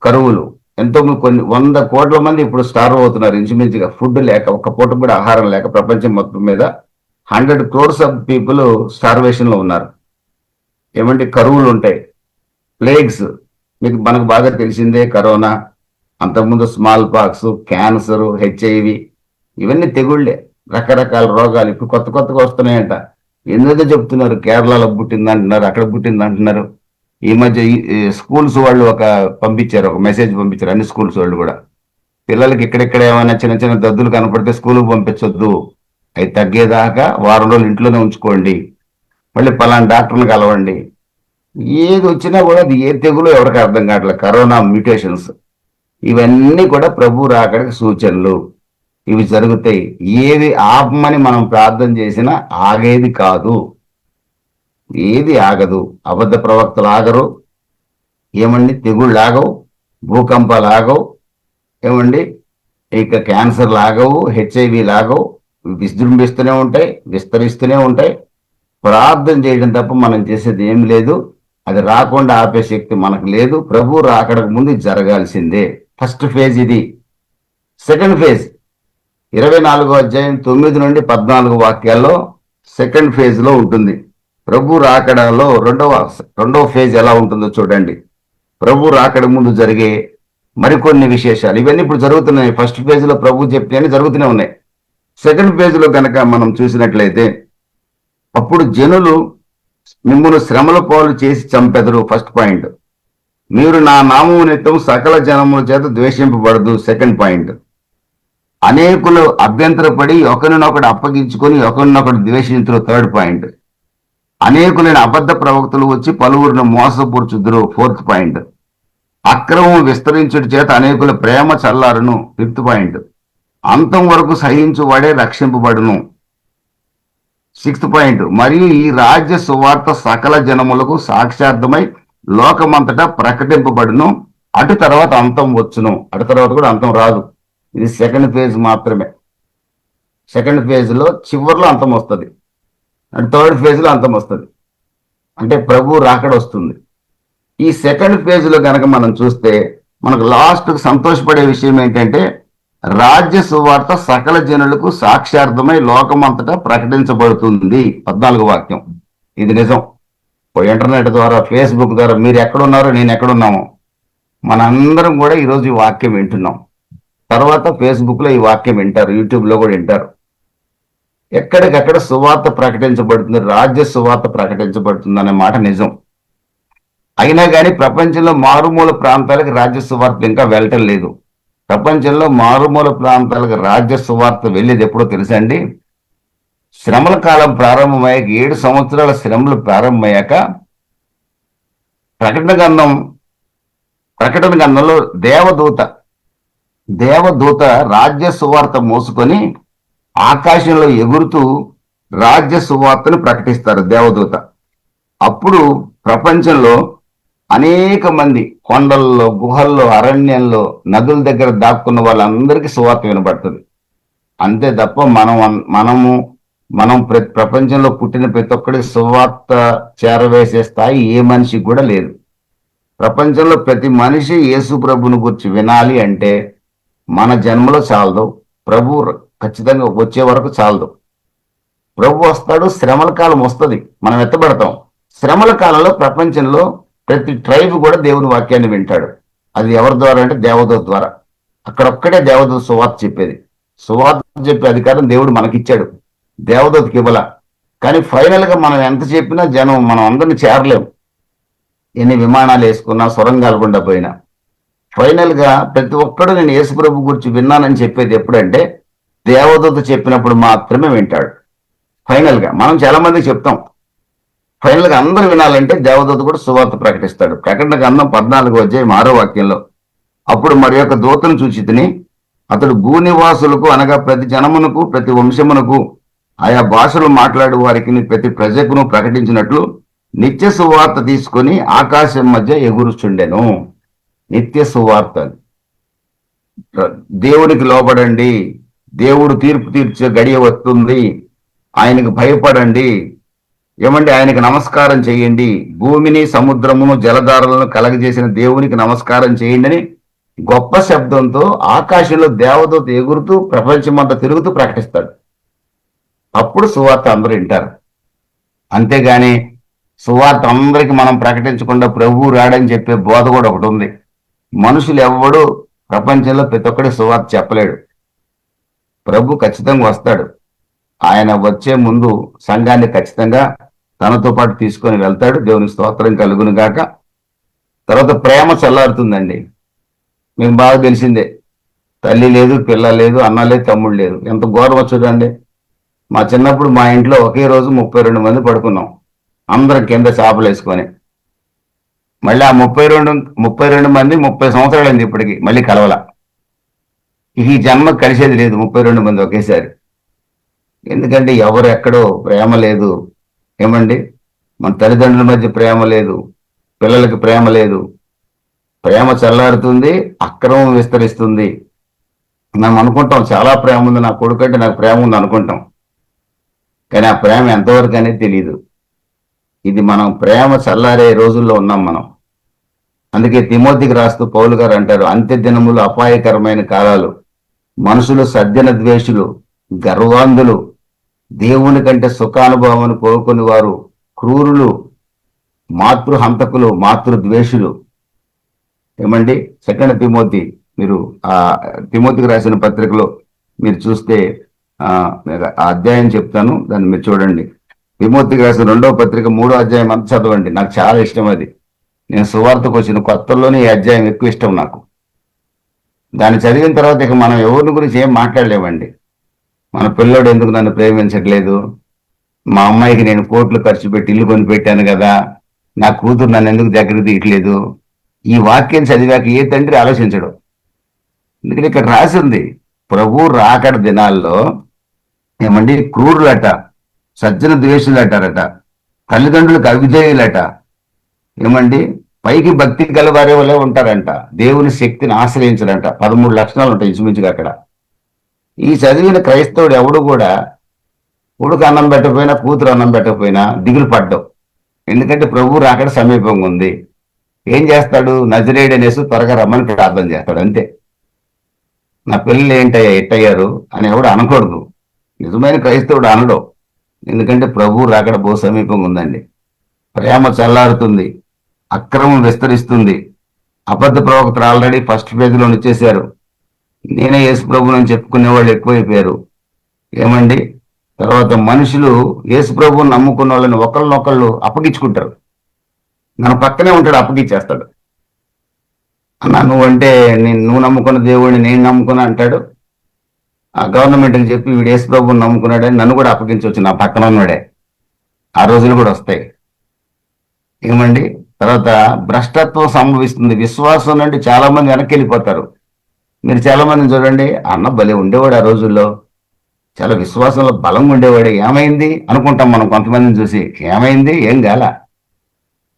కరువులు, ఎంతో కొన్ని 100 కోట్ల మంది ఇప్పుడు స్టార్వ్ అవుతున్నారు ఇంచుమించుగా, ఫుడ్ లేక, ఒక్క పూట కూడా ఆహారం లేక. ప్రపంచం మొత్తం మీద 100 crores ఆఫ్ పీపుల్ స్టార్వేషన్ లో ఉన్నారు. ఏమంటే కరువులు ఉంటాయి. ప్లేగ్స్, మనకు బాగా తెలిసిందే, కరోనా, అంతకుముందు స్మాల్ పాక్స్, క్యాన్సర్, హెచ్ఐవి, ఇవన్నీ తెగుళ్లే. రకరకాల రోగాలు ఇప్పుడు కొత్తగా వస్తున్నాయంట. ఎందుకంటే చెప్తున్నారు కేరళలో పుట్టింది అంటున్నారు, అక్కడ పుట్టింది అంటున్నారు. ఈ మధ్య స్కూల్స్ వాళ్ళు ఒక మెసేజ్ పంపించారు, అన్ని స్కూల్స్ వాళ్ళు కూడా. పిల్లలకి ఇక్కడెక్కడ ఏమైనా చిన్న చిన్న దద్దులు కనపడితే స్కూల్కి పంపించొద్దు, అవి తగ్గేదాకా వారం రోజులు ఇంట్లోనే ఉంచుకోండి, మళ్ళీ పలానా డాక్టర్ని కలవండి. ఏది వచ్చినా కూడా అది ఏ తెగులో ఎవరికి అర్థం కావట్లేదు. కరోనా మ్యూటేషన్స్, ఇవన్నీ కూడా ప్రభు రాకడికి సూచనలు. ఇవి జరుగుతాయి. ఏది ఆపమని మనం ప్రార్థన చేసినా ఆగేది కాదు, ఏది ఆగదు. అబద్ధ ప్రవక్తలు ఆగరు, ఏమండి, తెగుళ్ళు ఆగవు, భూకంపాలు ఆగవు, ఏమండి, ఇక క్యాన్సర్లు ఆగవు, హెచ్ఐవి ఆగవు. విజృంభిస్తూనే ఉంటాయి, విస్తరిస్తూనే ఉంటాయి. ప్రార్థన చేయడం తప్ప మనం చేసేది ఏం లేదు. అది రాకుండా ఆపే శక్తి మనకు లేదు. ప్రభు రాకడకు ముందు జరగాల్సిందే. ఫస్ట్ ఫేజ్ ఇది. సెకండ్ ఫేజ్ 24వ అధ్యాయం 9 నుండి 14 వాక్యాల్లో సెకండ్ ఫేజ్ లో ఉంటుంది. ప్రభు రాకడలో రెండవ ఫేజ్ ఎలా ఉంటుందో చూడండి. ప్రభు రాకడ ముందు జరిగే మరికొన్ని విశేషాలు, ఇవన్నీ ఇప్పుడు జరుగుతున్నాయి. ఫస్ట్ ఫేజ్ లో ప్రభు చెప్పినవి జరుగుతూనే ఉన్నాయి. సెకండ్ ఫేజ్ లో కనుక మనం చూసినట్లయితే, అప్పుడు జనులు మిమ్మల్ని శ్రమల పాలు చేసి చంపెదరు. First point. మీరు నా నామము నిమిత్తం సకల జనముల చేత ద్వేషింపబడదు. Second point. అనేకులు అభ్యంతరపడి ఒకరినొకడు అప్పగించుకొని ఒకరినొకడు ద్వేషించరు. Third point. అనేకులైన అబద్ధ ప్రవక్తలు వచ్చి పలువురిని మోసపూర్చుదురు. Fourth point. అక్రమం విస్తరించుట చేత అనేకుల ప్రేమ చల్లారును. Fifth point. అంతం వరకు సహించువాడే రక్షింపబడును. Sixth point. మరియు ఈ రాజ్య సువార్త సకల జనములకు సాక్షార్థమై లోకమంతటా ప్రకటింపబడును. అటు తర్వాత అంతం వచ్చును. అటు తర్వాత కూడా అంతం రాదు. ఇది సెకండ్ ఫేజ్ మాత్రమే. సెకండ్ ఫేజ్ లో చివరిలో అంతం వస్తుంది, అండ్ థర్డ్ ఫేజ్ లో అంతం వస్తుంది. అంటే ప్రభు రాకడ వస్తుంది. ఈ సెకండ్ పేజ్ లో కనుక మనం చూస్తే మనకు లాస్ట్ సంతోషపడే విషయం ఏంటంటే, రాజ్య సువార్త సకల జనులకు సాక్షార్థమై లోకమంతటా ప్రకటించబడుతుంది. 14వ వాక్యం. ఇది నిజం. ఇంటర్నెట్ ద్వారా, ఫేస్బుక్ ద్వారా మీరు ఎక్కడున్నారో నేను ఎక్కడున్నామో మనందరం కూడా ఈరోజు ఈ వాక్యం వింటున్నాం. తర్వాత ఫేస్బుక్ లో ఈ వాక్యం వింటారు, యూట్యూబ్ లో కూడా వింటారు. ఎక్కడికక్కడ సువార్త ప్రకటించబడుతుంది, రాజ్య సువార్త ప్రకటించబడుతుంది అనే మాట నిజం. అయినా కానీ ప్రపంచంలో మారుమూల ప్రాంతాలకు రాజ్య సువార్త ఇంకా వెళ్ళటం లేదు. ప్రపంచంలో మారుమూల ప్రాంతాలకు రాజ్య సువార్త వెళ్ళేది ఎప్పుడో తెలుసా అండి? శ్రమల కాలం ప్రారంభమయ్యాక, 7 సంవత్సరాల శ్రమలు ప్రారంభమయ్యాక ప్రకటన గ్రంథంలో దేవదూత రాజ్య సువార్త మోసుకొని ఆకాశంలో ఎగురుతూ రాజ్య సువార్తను ప్రకటిస్తారు దేవదూత. అప్పుడు ప్రపంచంలో అనేక మంది కొండల్లో, గుహల్లో, అరణ్యంలో, నదుల దగ్గర దాక్కున్న వాళ్ళందరికీ సువార్త వినబడుతుంది. అంతే తప్ప మనం ప్రపంచంలో పుట్టిన ప్రతి ఒక్కరికి సువార్త చేరవేసే స్థాయి ఏ మనిషికి కూడా లేదు. ప్రపంచంలో ప్రతి మనిషి యేసు ప్రభుని గురించి వినాలి అంటే మన జన్మలో చాలదు, ప్రభు ఖచ్చితంగా వచ్చే వరకు చాలదు. ప్రభు వస్తాడు, శ్రమల కాలం వస్తుంది, మనం ఎత్తబడతాం. శ్రమల కాలంలో ప్రపంచంలో ప్రతి ట్రైబ్ కూడా దేవుని వాక్యాన్ని వింటాడు. అది ఎవరి ద్వారా అంటే దేవదూత ద్వారా. అక్కడొక్కడే దేవదూత సువార్త చెప్పేది. సువార్త చెప్పే అధికారం దేవుడు మనకిచ్చాడు, దేవదూతకి ఇవ్వాల. కానీ ఫైనల్ గా మనం ఎంత చెప్పినా జనం మనం అందరిని చేరలేము. ఎన్ని విమానాలు వేసుకున్నా, సొరంగాలు గుండా పోయినా ఫైనల్ గా ప్రతి ఒక్కడు నేను యేసుప్రభు గురించి విన్నానని చెప్పేది ఎప్పుడంటే దేవదూత చెప్పినప్పుడు మాత్రమే వింటాడు. ఫైనల్ గా మనం చాలా మందికి చెప్తాం, ఫైనల్ గా అందరూ వినాలంటే దేవదూత కూడా సువార్త ప్రకటిస్తాడు. ప్రకటన గ్రంథం 14వ అధ్యాయం 6వ వాక్యంలో, అప్పుడు మరి యొక్క దూతను చూచి తిని అతడు భూనివాసులకు అనగా ప్రతి జనమునకు, ప్రతి వంశమునకు, ఆయా భాషలు మాట్లాడు వారికి, ప్రతి ప్రజకును ప్రకటించినట్లు నిత్య సువార్త తీసుకొని ఆకాశం మధ్య ఎగురుచుండెను. నిత్య సువార్త. దేవునికి లోబడండి, దేవుడు తీర్పు తీర్చే గడియ వస్తుంది, ఆయనకు భయపడండి, ఏమండి ఆయనకు నమస్కారం చేయండి, భూమిని, సముద్రమును, జలధారలను కలగజేసిన దేవునికి నమస్కారం చేయండి అని గొప్ప శబ్దంతో ఆకాశంలో దేవదూత ఎగురుతూ ప్రపంచమంతా తిరుగుతూ ప్రకటిస్తాడు. అప్పుడు సువార్త అందరూ వింటారు. అంతేగాని సువార్త అందరికి మనం ప్రకటించకుండా ప్రభువు రాడని చెప్పే బోధ కూడా ఒకటి ఉంది. మనుషులు ఎవడు ప్రపంచంలో ప్రతి ఒక్కడి సువార్త చెప్పలేడు. ప్రభు ఖచ్చితంగా వస్తాడు. ఆయన వచ్చే ముందు సంఘాన్ని ఖచ్చితంగా తనతో పాటు తీసుకొని వెళ్తాడు. దేవునికి స్తోత్రం కలుగును గాక. తర్వాత ప్రేమ చల్లారుతుందండి. మీకు బాగా తెలిసిందే, తల్లి లేదు, పిల్ల లేదు, అన్న లేదు, తమ్ముడు లేదు. ఎంత ఘోరం చూడండి. మా చిన్నప్పుడు మా ఇంట్లో ఒకే రోజు 32 మంది పడుకున్నాం, అందరం కింద చేపలు వేసుకొని. మళ్ళీ ఆ 32 మంది 30 సంవత్సరాలు అయింది ఇప్పటికి, మళ్ళీ కలవల. ఈ జన్మ కలిసేది లేదు 32 మంది ఒకేసారి. ఎందుకంటే ఎవరు ఎక్కడో ప్రేమ లేదు. ఏమండి, మన తల్లిదండ్రుల మధ్య ప్రేమ లేదు, పిల్లలకి ప్రేమ లేదు. ప్రేమ చల్లారుతుంది, అక్రమం విస్తరిస్తుంది. మనం అనుకుంటాం చాలా ప్రేమ ఉంది, నా కొడుకు అంటే నాకు ప్రేమ ఉంది అనుకుంటాం. కానీ ఆ ప్రేమ ఎంతవరకు అనేది తెలియదు. ఇది మనం ప్రేమ చల్లారే రోజుల్లో ఉన్నాం మనం. అందుకే తిమోతికి రాస్తూ పౌలు గారు అంటారు, అంత్య దినములు అపాయకరమైన కాలాలు, మనుషులు సజ్జన ద్వేషులు, గర్వాంధులు, దేవుని కంటే సుఖానుభవాన్ని కోరుకుని వారు, క్రూరులు, మాతృహంతకులు, మాతృద్వేషులు. ఏమండి, 2 తిమోతి, మీరు ఆ తిమోతికి రాసిన పత్రికలో మీరు చూస్తే ఆ అధ్యాయం చెప్తాను, దాన్ని మీరు చూడండి. తిమోతికి రాసిన 2వ పత్రిక 3వ అధ్యాయం అంతా చదవండి. నాకు చాలా ఇష్టం అది. నేను సువార్తకు వచ్చిన కొత్తలోనే ఈ అధ్యాయం ఎక్కువ ఇష్టం నాకు. దాన్ని చదివిన తర్వాత ఇక మనం ఎవరిని గురించి ఏం మాట్లాడలేమండి. మన పిల్లోడు ఎందుకు నన్ను ప్రేమించట్లేదు, మా అమ్మాయికి నేను కోట్లు ఖర్చు పెట్టి ఇల్లు కొని పెట్టాను కదా, నా కూతురు నన్ను ఎందుకు దగ్గరికి తీయట్లేదు, ఈ వాక్యం చదివాక ఏ తండ్రి ఆలోచించడు. ఎందుకంటే ఇక్కడ రాసి ఉంది, ప్రభు రాకడ దినాల్లో ఏమండి క్రూరులట, సజ్జన ద్వేషులు అంటారట, తల్లిదండ్రులకు అవిధేయులట, ఏమండి పైకి భక్తి గలవారే వాళ్ళే ఉంటారంట, దేవుని శక్తిని ఆశ్రయించడంట. 13 లక్షణాలు ఉంటాయి ఇంచుమించుగా అక్కడ. ఈ చదివిన క్రైస్తవుడు ఎవడు కూడా కొడుకు అన్నం పెట్టకపోయినా, కూతురు అన్నం పెట్టకపోయినా దిగులు పడ్డావు. ఎందుకంటే ప్రభు రాకడ సమీపంగా ఉంది. ఏం చేస్తాడు? నజరేయుడు అనేసి త్వరగా రమ్మని ప్రార్థన చేస్తాడు అంతే. నా పిల్లలు ఏంటయ్యా ఎట్టయ్యారు అని ఎవడు అనకూడదు. నిజమైన క్రైస్తవుడు అనడు. ఎందుకంటే ప్రభు రాకడ బహు సమీపంగా ఉందండి. ప్రేమ చల్లారుతుంది, అక్రమం విస్తరిస్తుంది. అబద్ధ ప్రవక్తలు ఆల్రెడీ ఫస్ట్ పేజీలో వచ్చేసారు. నేనే యేసు ప్రభుని అని చెప్పుకునే వాళ్ళు ఎక్కువైపోయారు. ఏమండి? తర్వాత మనుషులు యేసు ప్రభుని నమ్ముకున్న వాళ్ళని ఒకళ్ళనొకళ్ళు అప్పగించుకుంటారు. మన పక్కనే ఉంటాడు, అప్పగించేస్తాడు. అన్నా నువ్వంటే నువ్వు నమ్ముకున్న దేవుడిని నేను నమ్ముకున్నా అంటాడు. ఆ గవర్నమెంట్కి చెప్పి వీడు యేసు ప్రభుని నమ్ముకున్నాడని నన్ను కూడా అప్పగించవచ్చు, నా పక్కన ఉన్నాడే. ఆ రోజులు కూడా వస్తాయి. ఏమండి? తర్వాత భ్రష్టత్వం సంభవిస్తుంది. విశ్వాసం నుండి చాలా మంది వెనక్కి వెళ్ళిపోతారు. మీరు చాలా మందిని చూడండి, అన్న భలే ఉండేవాడు ఆ రోజుల్లో, చాలా విశ్వాసంలో బలంగా ఉండేవాడు, ఏమైంది అనుకుంటాం మనం కొంతమందిని చూసి. ఏమైంది? ఏం గాల,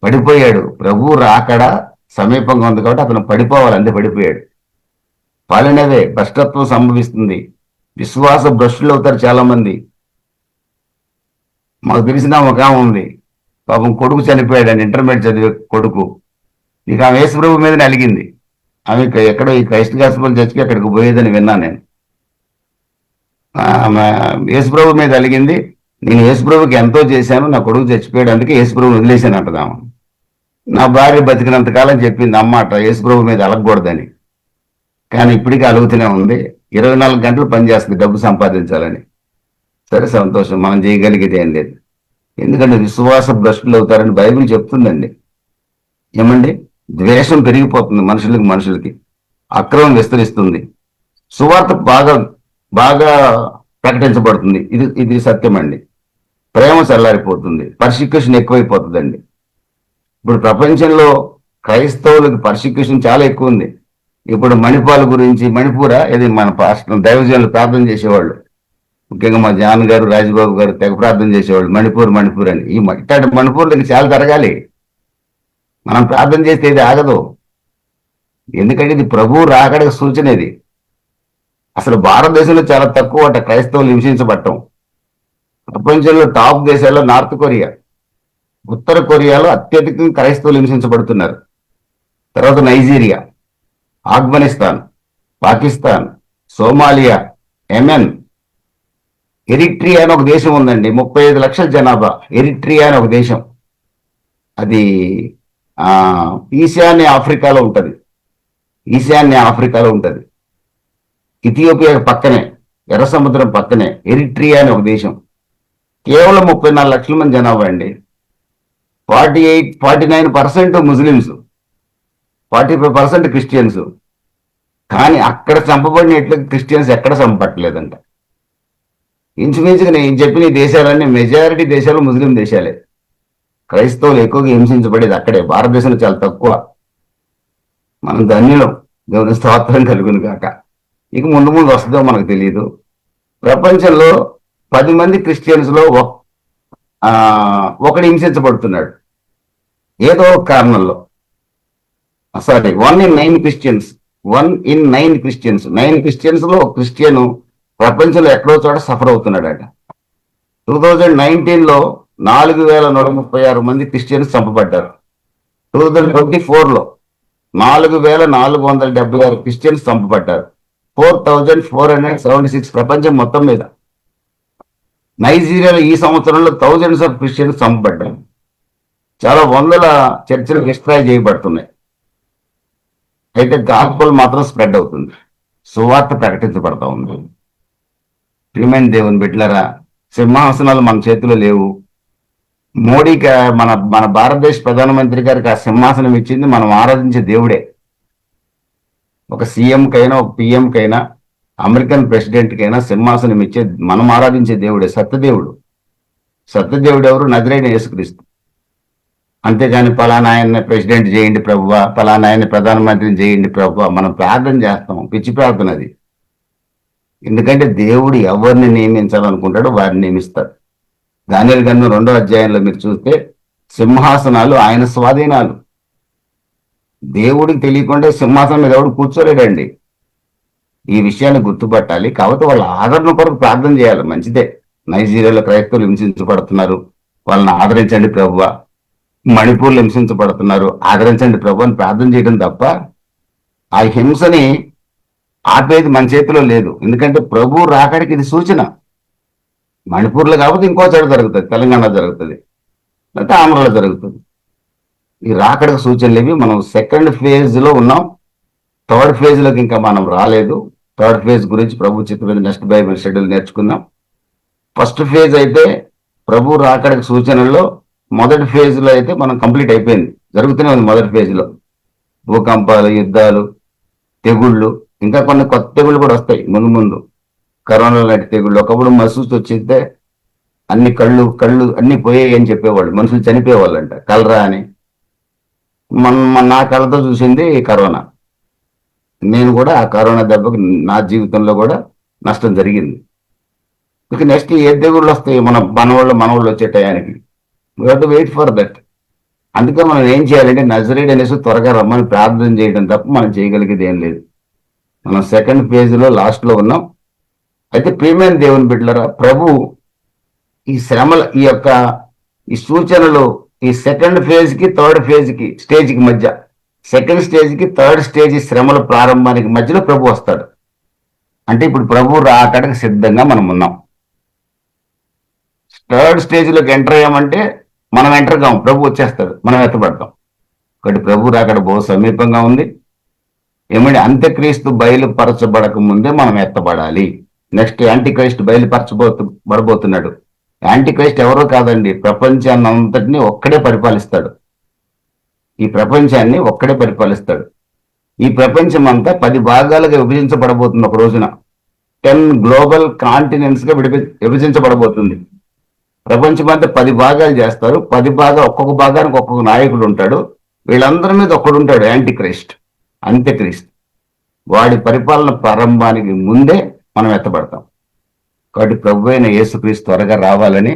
పడిపోయాడు. ప్రభు రాకడ సమీపంగా ఉంది కాబట్టి అతను పడిపోవాలి, అంతే పడిపోయాడు. పాలనవే భ్రష్టత్వం సంభవిస్తుంది. విశ్వాస భ్రష్టులు అవుతారు చాలా మంది. మాకు తెలిసిన ఒక ఆమె ఉంది, పాపం కొడుకు చనిపోయాడు, ఇంటర్మీడియట్ చదివే కొడుకు. ఇక ఆమె యేసు ప్రభు మీదనే అలిగింది. ఆమె ఎక్కడో ఈ క్రైస్ట్ గాస్పెల్ చర్చికి అక్కడికి పోయేదని విన్నాను నేను. యేసు ప్రభు మీద అలిగింది. నేను యేసు ప్రభుకి ఎంతో చేశాను, నా కొడుకు చచ్చిపోయాడు, అందుకే యేసు ప్రభుని వదిలేశాను అంటదాము. నా భార్య బతికినంత కాలం చెప్పింది అమ్మాట యేసు ప్రభు మీద అలగకూడదని. కానీ ఇప్పటికీ అలుగుతూనే ఉంది. 24 గంటలు పనిచేస్తుంది డబ్బు సంపాదించాలని. సరే, సంతోషం, మనం చేయగలిగేది ఏం లేదు. ఎందుకంటే విశ్వాస భ్రష్టులు అవుతారని బైబిల్ చెప్తుందండి. ఏమండి? ద్వేషం పెరిగిపోతుంది మనుషులకి, అక్రమం విస్తరిస్తుంది, సువార్త బాగా బాగా ప్రకటించబడుతుంది. ఇది సత్యం అండి. ప్రేమ చల్లారిపోతుంది, పర్సిక్యూషన్ ఎక్కువైపోతుందండి. ఇప్పుడు ప్రపంచంలో క్రైస్తవులకు పర్సిక్యూషన్ చాలా ఎక్కువ ఉంది. ఇప్పుడు మణిపాల్ గురించి, మణిపూరా ఇది మన పాస్టర్ దైవజనులు ప్రార్థన చేసేవాళ్ళు, ముఖ్యంగా మా జాన్ గారు, రాజబాబు గారు తెగ ప్రార్థన చేసేవాళ్ళు, మణిపూర్ అని. ఈ ఇట్లాంటి మణిపూర్లకి చాలా జరగాలి. మనం ప్రార్థన చేస్తే ఇది ఆగదు. ఎందుకంటే ఇది ప్రభు రాకడ సూచన. ఇది అసలు భారతదేశంలో చాలా తక్కువ అట క్రైస్తవులు హింసించబడటం. ప్రపంచంలో టాప్ దేశాల్లో నార్త్ కొరియా, ఉత్తర కొరియాలో అత్యధికంగా క్రైస్తవులు హింసించబడుతున్నారు. తర్వాత Nigeria, Afghanistan, Pakistan, Somalia, Yemen, Eritrea అని ఒక దేశం ఉందండి, 35 లక్షల జనాభా. ఎరిట్రియా అని ఒక దేశం, అది ఈశాన్య ఆఫ్రికాలో ఉంటది. ఇథియోపియా పక్కనే, ఎర్ర సముద్రం పక్కనే ఎరిట్రియా అని ఒక దేశం. కేవలం 34 లక్షల మంది జనాభా అండి. 49% ముస్లిమ్స్, 45% క్రిస్టియన్స్. కానీ అక్కడ చంపబడినట్లు క్రిస్టియన్స్ ఎక్కడ చంపట్లేదంట. ఇంచుమించుగా నేను చెప్పిన ఈ దేశాలన్నీ మెజారిటీ దేశాలు ముస్లిం దేశాలే. క్రైస్తవులు ఎక్కువగా హింసించబడేది అక్కడే. భారతదేశంలో చాలా తక్కువ. మనం ధన్యులం, దేవుని స్తోత్రం కలుగును కాక. ఇక ముందు వస్తుందో మనకు తెలియదు. ప్రపంచంలో 10 మంది క్రిస్టియన్స్ లో ఒకడు హింసించబడుతున్నాడు ఏదో ఒక కారణంలో. సారీ, 1 in 9 క్రిస్టియన్స్, 9 క్రిస్టియన్స్ లో ఒక క్రిస్టియన్ ప్రపంచంలో ఎక్కడో చోట సఫర్ అవుతున్నాడట. 2019లో 4136 మంది క్రిస్టియన్స్ చంపబడ్డారు. 2024లో 4476 క్రిస్టియన్స్ చంపబడ్డారు. 4476 ప్రపంచం మొత్తం మీద. నైజీరియాలో ఈ సంవత్సరంలో థౌజండ్స్ ఆఫ్ క్రిస్టియన్స్ చంపబడ్డారు. చాలా వందల చర్చలు డిస్ట్రాయ్ చేయబడుతున్నాయి. అయితే గాస్పెల్ మాత్రం స్ప్రెడ్ అవుతుంది, సువార్త ప్రకటించబడతా ఉంది. ప్రియమైన దేవుని బిడ్డలారా, సింహాసనాలు మన చేతిలో లేవు. మోడీకి మన భారతదేశ ప్రధానమంత్రి గారికి ఆ సింహాసనం ఇచ్చింది మనం ఆరాధించే దేవుడే. ఒక సీఎంకైనా, ఒక పిఎంకైనా, అమెరికన్ ప్రెసిడెంట్కైనా సింహాసనం ఇచ్చే మనం ఆరాధించే దేవుడే సత్యదేవుడు. సత్యదేవుడు ఎవరు? నజరేయుడైన యేసుక్రీస్తు. అంతేగాని పలానా ఆయన్ని ప్రెసిడెంట్ చేయండి ప్రభువా, పలానా ఆయన్ని ప్రధానమంత్రిని చేయండి ప్రభువా మనం ప్రార్థన చేస్తాం. పిచ్చి ప్రార్థన అది. ఎందుకంటే దేవుడు ఎవరిని నియమించాలనుకుంటాడో వారిని నియమిస్తాడు. దానియేలు గ్రంథం 2వ అధ్యాయంలో మీరు చూస్తే సింహాసనాలు ఆయన స్వాధీనాలు. దేవుడికి తెలియకుండా సింహాసనం మీద ఎవడు కూర్చోలేడండి. ఈ విషయాన్ని గుర్తుపట్టాలి. కాబట్టి వాళ్ళ ఆదరణ కొరకు ప్రార్థన చేయాలి. మంచిదే, నైజీరియాలో క్రైస్తవులు హింసించబడుతున్నారు, వాళ్ళని ఆదరించండి ప్రభువా. మణిపూర్లో హింసించబడుతున్నారు, ఆదరించండి ప్రభు అని ప్రార్థన చేయడం తప్ప ఆ హింసని ఆపేది మన చేతిలో లేదు. ఎందుకంటే ప్రభు రాకడికి ఇది సూచన. మణిపూర్లో కాకపోతే ఇంకో చోట జరుగుతుంది, తెలంగాణ జరుగుతుంది, లేకపోతే ఆంధ్రలో జరుగుతుంది. ఈ రాకడికి సూచనలు ఇవి. మనం సెకండ్ ఫేజ్ లో ఉన్నాం, థర్డ్ ఫేజ్ లోకి ఇంకా మనం రాలేదు. థర్డ్ ఫేజ్ గురించి ప్రభు చిత్తమైన నెక్స్ట్ బైబిల్ షెడ్యూల్ నేర్చుకుందాం. ఫస్ట్ ఫేజ్ అయితే ప్రభు రాకడికి సూచనల్లో మొదటి ఫేజ్ లో అయితే మనం కంప్లీట్ అయిపోయింది, జరుగుతూనే ఉంది. మొదటి ఫేజ్ లో భూకంపాలు, యుద్ధాలు, తెగుళ్ళు, ఇంకా కొన్ని కొత్త తెగుళ్ళు కూడా వస్తాయి ముందు ముందు. కరోనా లాంటి తెగుళ్ళు. ఒకప్పుడు మసూస్ వచ్చితే అన్ని కళ్ళు అన్ని పోయాయి అని చెప్పేవాళ్ళు, మనుషులు చనిపోయేవాళ్ళంట కలరా అని. నా కళ్ళతో చూసింది కరోనా. నేను కూడా ఆ కరోనా దెబ్బకు నా జీవితంలో కూడా నష్టం జరిగింది. ఇక నెక్స్ట్ ఏ తెగుళ్ళు వస్తాయి మనవాళ్ళు వచ్చే టయానికి. We have to wait for that. అందుకే మనం ఏం చేయాలంటే నజరేయుడు అనేసి త్వరగా రమ్మని ప్రార్థన చేయడం తప్ప మనం చేయగలిగేది ఏం లేదు. మనం సెకండ్ ఫేజ్ లో లాస్ట్ లో ఉన్నాం. అయితే ప్రియమైన దేవుని బిడ్డలారా, ప్రభు ఈ శ్రమల ఈ సూచనలు ఈ సెకండ్ ఫేజ్ కి థర్డ్ ఫేజ్ కి స్టేజ్ కి మధ్య, సెకండ్ స్టేజ్ కి థర్డ్ స్టేజ్ శ్రమల ప్రారంభానికి మధ్యలో ప్రభు వస్తాడు. అంటే ఇప్పుడు ప్రభు రాకడానికి సిద్ధంగా మనం ఉన్నాం. థర్డ్ స్టేజ్ లోకి ఎంటర్ అయ్యామంటే మనం ఎంటర్ కాం, ప్రభు వచ్చేస్తాడు, మనం ఎత్తబడతాం. కాబట్టి ప్రభు రాకడ బహు సమీపంగా ఉంది. ఏమంటే అంత్యక్రీస్తు బయలుపరచబడక ముందే మనం ఎత్తబడాలి. నెక్స్ట్ యాంటీ క్రైస్ట్ బయలుపరచబడబోతున్నాడు. యాంటీ క్రైస్ట్ ఎవరో కాదండి, ప్రపంచాన్ని అంతటినీ ఒక్కడే పరిపాలిస్తాడు. ఈ ప్రపంచాన్ని ఒక్కడే పరిపాలిస్తాడు. ఈ ప్రపంచం అంతా 10 భాగాలుగా విభజించబడబోతుంది ఒక రోజున. 10 గ్లోబల్ కాంటినెంట్స్ గా విభజించబడబోతుంది. ప్రపంచం అంతా 10 భాగాలు చేస్తారు. 10 భాగాలు, ఒక్కొక్క భాగానికి ఒక్కొక్క నాయకుడు ఉంటాడు. వీళ్ళందరి మీద ఒక్కడు ఉంటాడు, యాంటీ క్రైస్ట్, అంత్యక్రీస్తు. వాడి పరిపాలన ప్రారంభానికి ముందే మనం ఎత్తబడతాం. కాబట్టి ప్రభు అయిన యేసుక్రీస్తు త్వరగా రావాలని,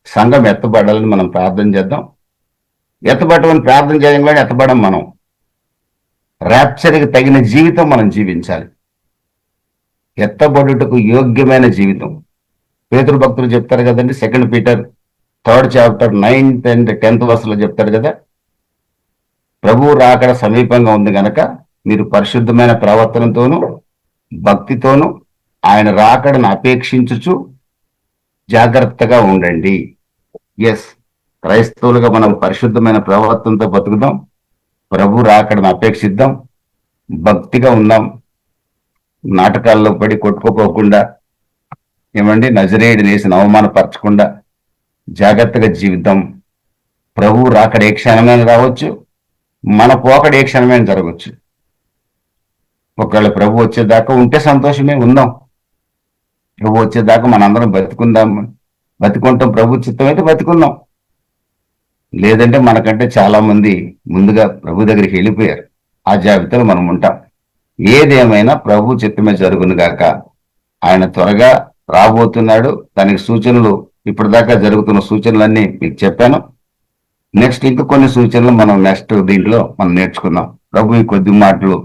సంఘం ఎత్తబడాలని మనం ప్రార్థన చేద్దాం. ఎత్తబడమని ప్రార్థన చేయడం కానీ ఎత్తబడం. మనం ర్యాప్చర్కి తగిన జీవితం మనం జీవించాలి. ఎత్తబడుటకు యోగ్యమైన జీవితం. పేతురు భక్తులు చెప్తారు కదండి, 2 Peter 3rd chapter 9th and 10th వర్స్లో చెప్తారు కదా, ప్రభువు రాకడ సమీపంగా ఉంది గనక మీరు పరిశుద్ధమైన ప్రవర్తనతోనూ భక్తితోనూ ఆయన రాకడను అపేక్షించుచు జాగ్రత్తగా ఉండండి. ఎస్, క్రైస్తవులుగా మనం పరిశుద్ధమైన ప్రవర్తనతో బతుకుదాం, ప్రభు రాకడను అపేక్షిద్దాం, భక్తిగా ఉందాం, నాటకాల్లో పడి కొట్టుకోపోకుండా, ఏమండి నజరేయుడిని వేసిన అవమానపరచకుండా జాగ్రత్తగా జీవిద్దాం. ప్రభు రాకడ ఏ క్షణమైన రావచ్చు, మన పోకడ ఏ క్షణమైన జరగవచ్చు. ఒకవేళ ప్రభు వచ్చేదాకా ఉంటే సంతోషమే, ఉందాం. ప్రభు వచ్చేదాకా మనందరం బతికుంటాం. ప్రభు చిత్తం అయితే బతికుందాం. లేదంటే మనకంటే చాలా మంది ముందుగా ప్రభు దగ్గరికి వెళ్ళిపోయారు. ఆ జాబితాలో మనం ఉంటాం. ఏదేమైనా ప్రభు చిత్తమే జరుగును గాక. ఆయన త్వరగా రాబోతున్నాడు. దానికి సూచనలు, ఇప్పటిదాకా జరుగుతున్న సూచనలన్నీ మీకు చెప్పాను. నెక్స్ట్ ఇంకా కొన్ని సూచనలు మనం నెక్స్ట్ దీంట్లో మనం నేర్చుకుందాం. ప్రభు ఈ కొద్ది మాటలు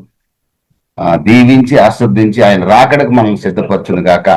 దీవించి ఆస్వాదించి ఆయన రాకడకు మనం సిద్ధపరచును గాక.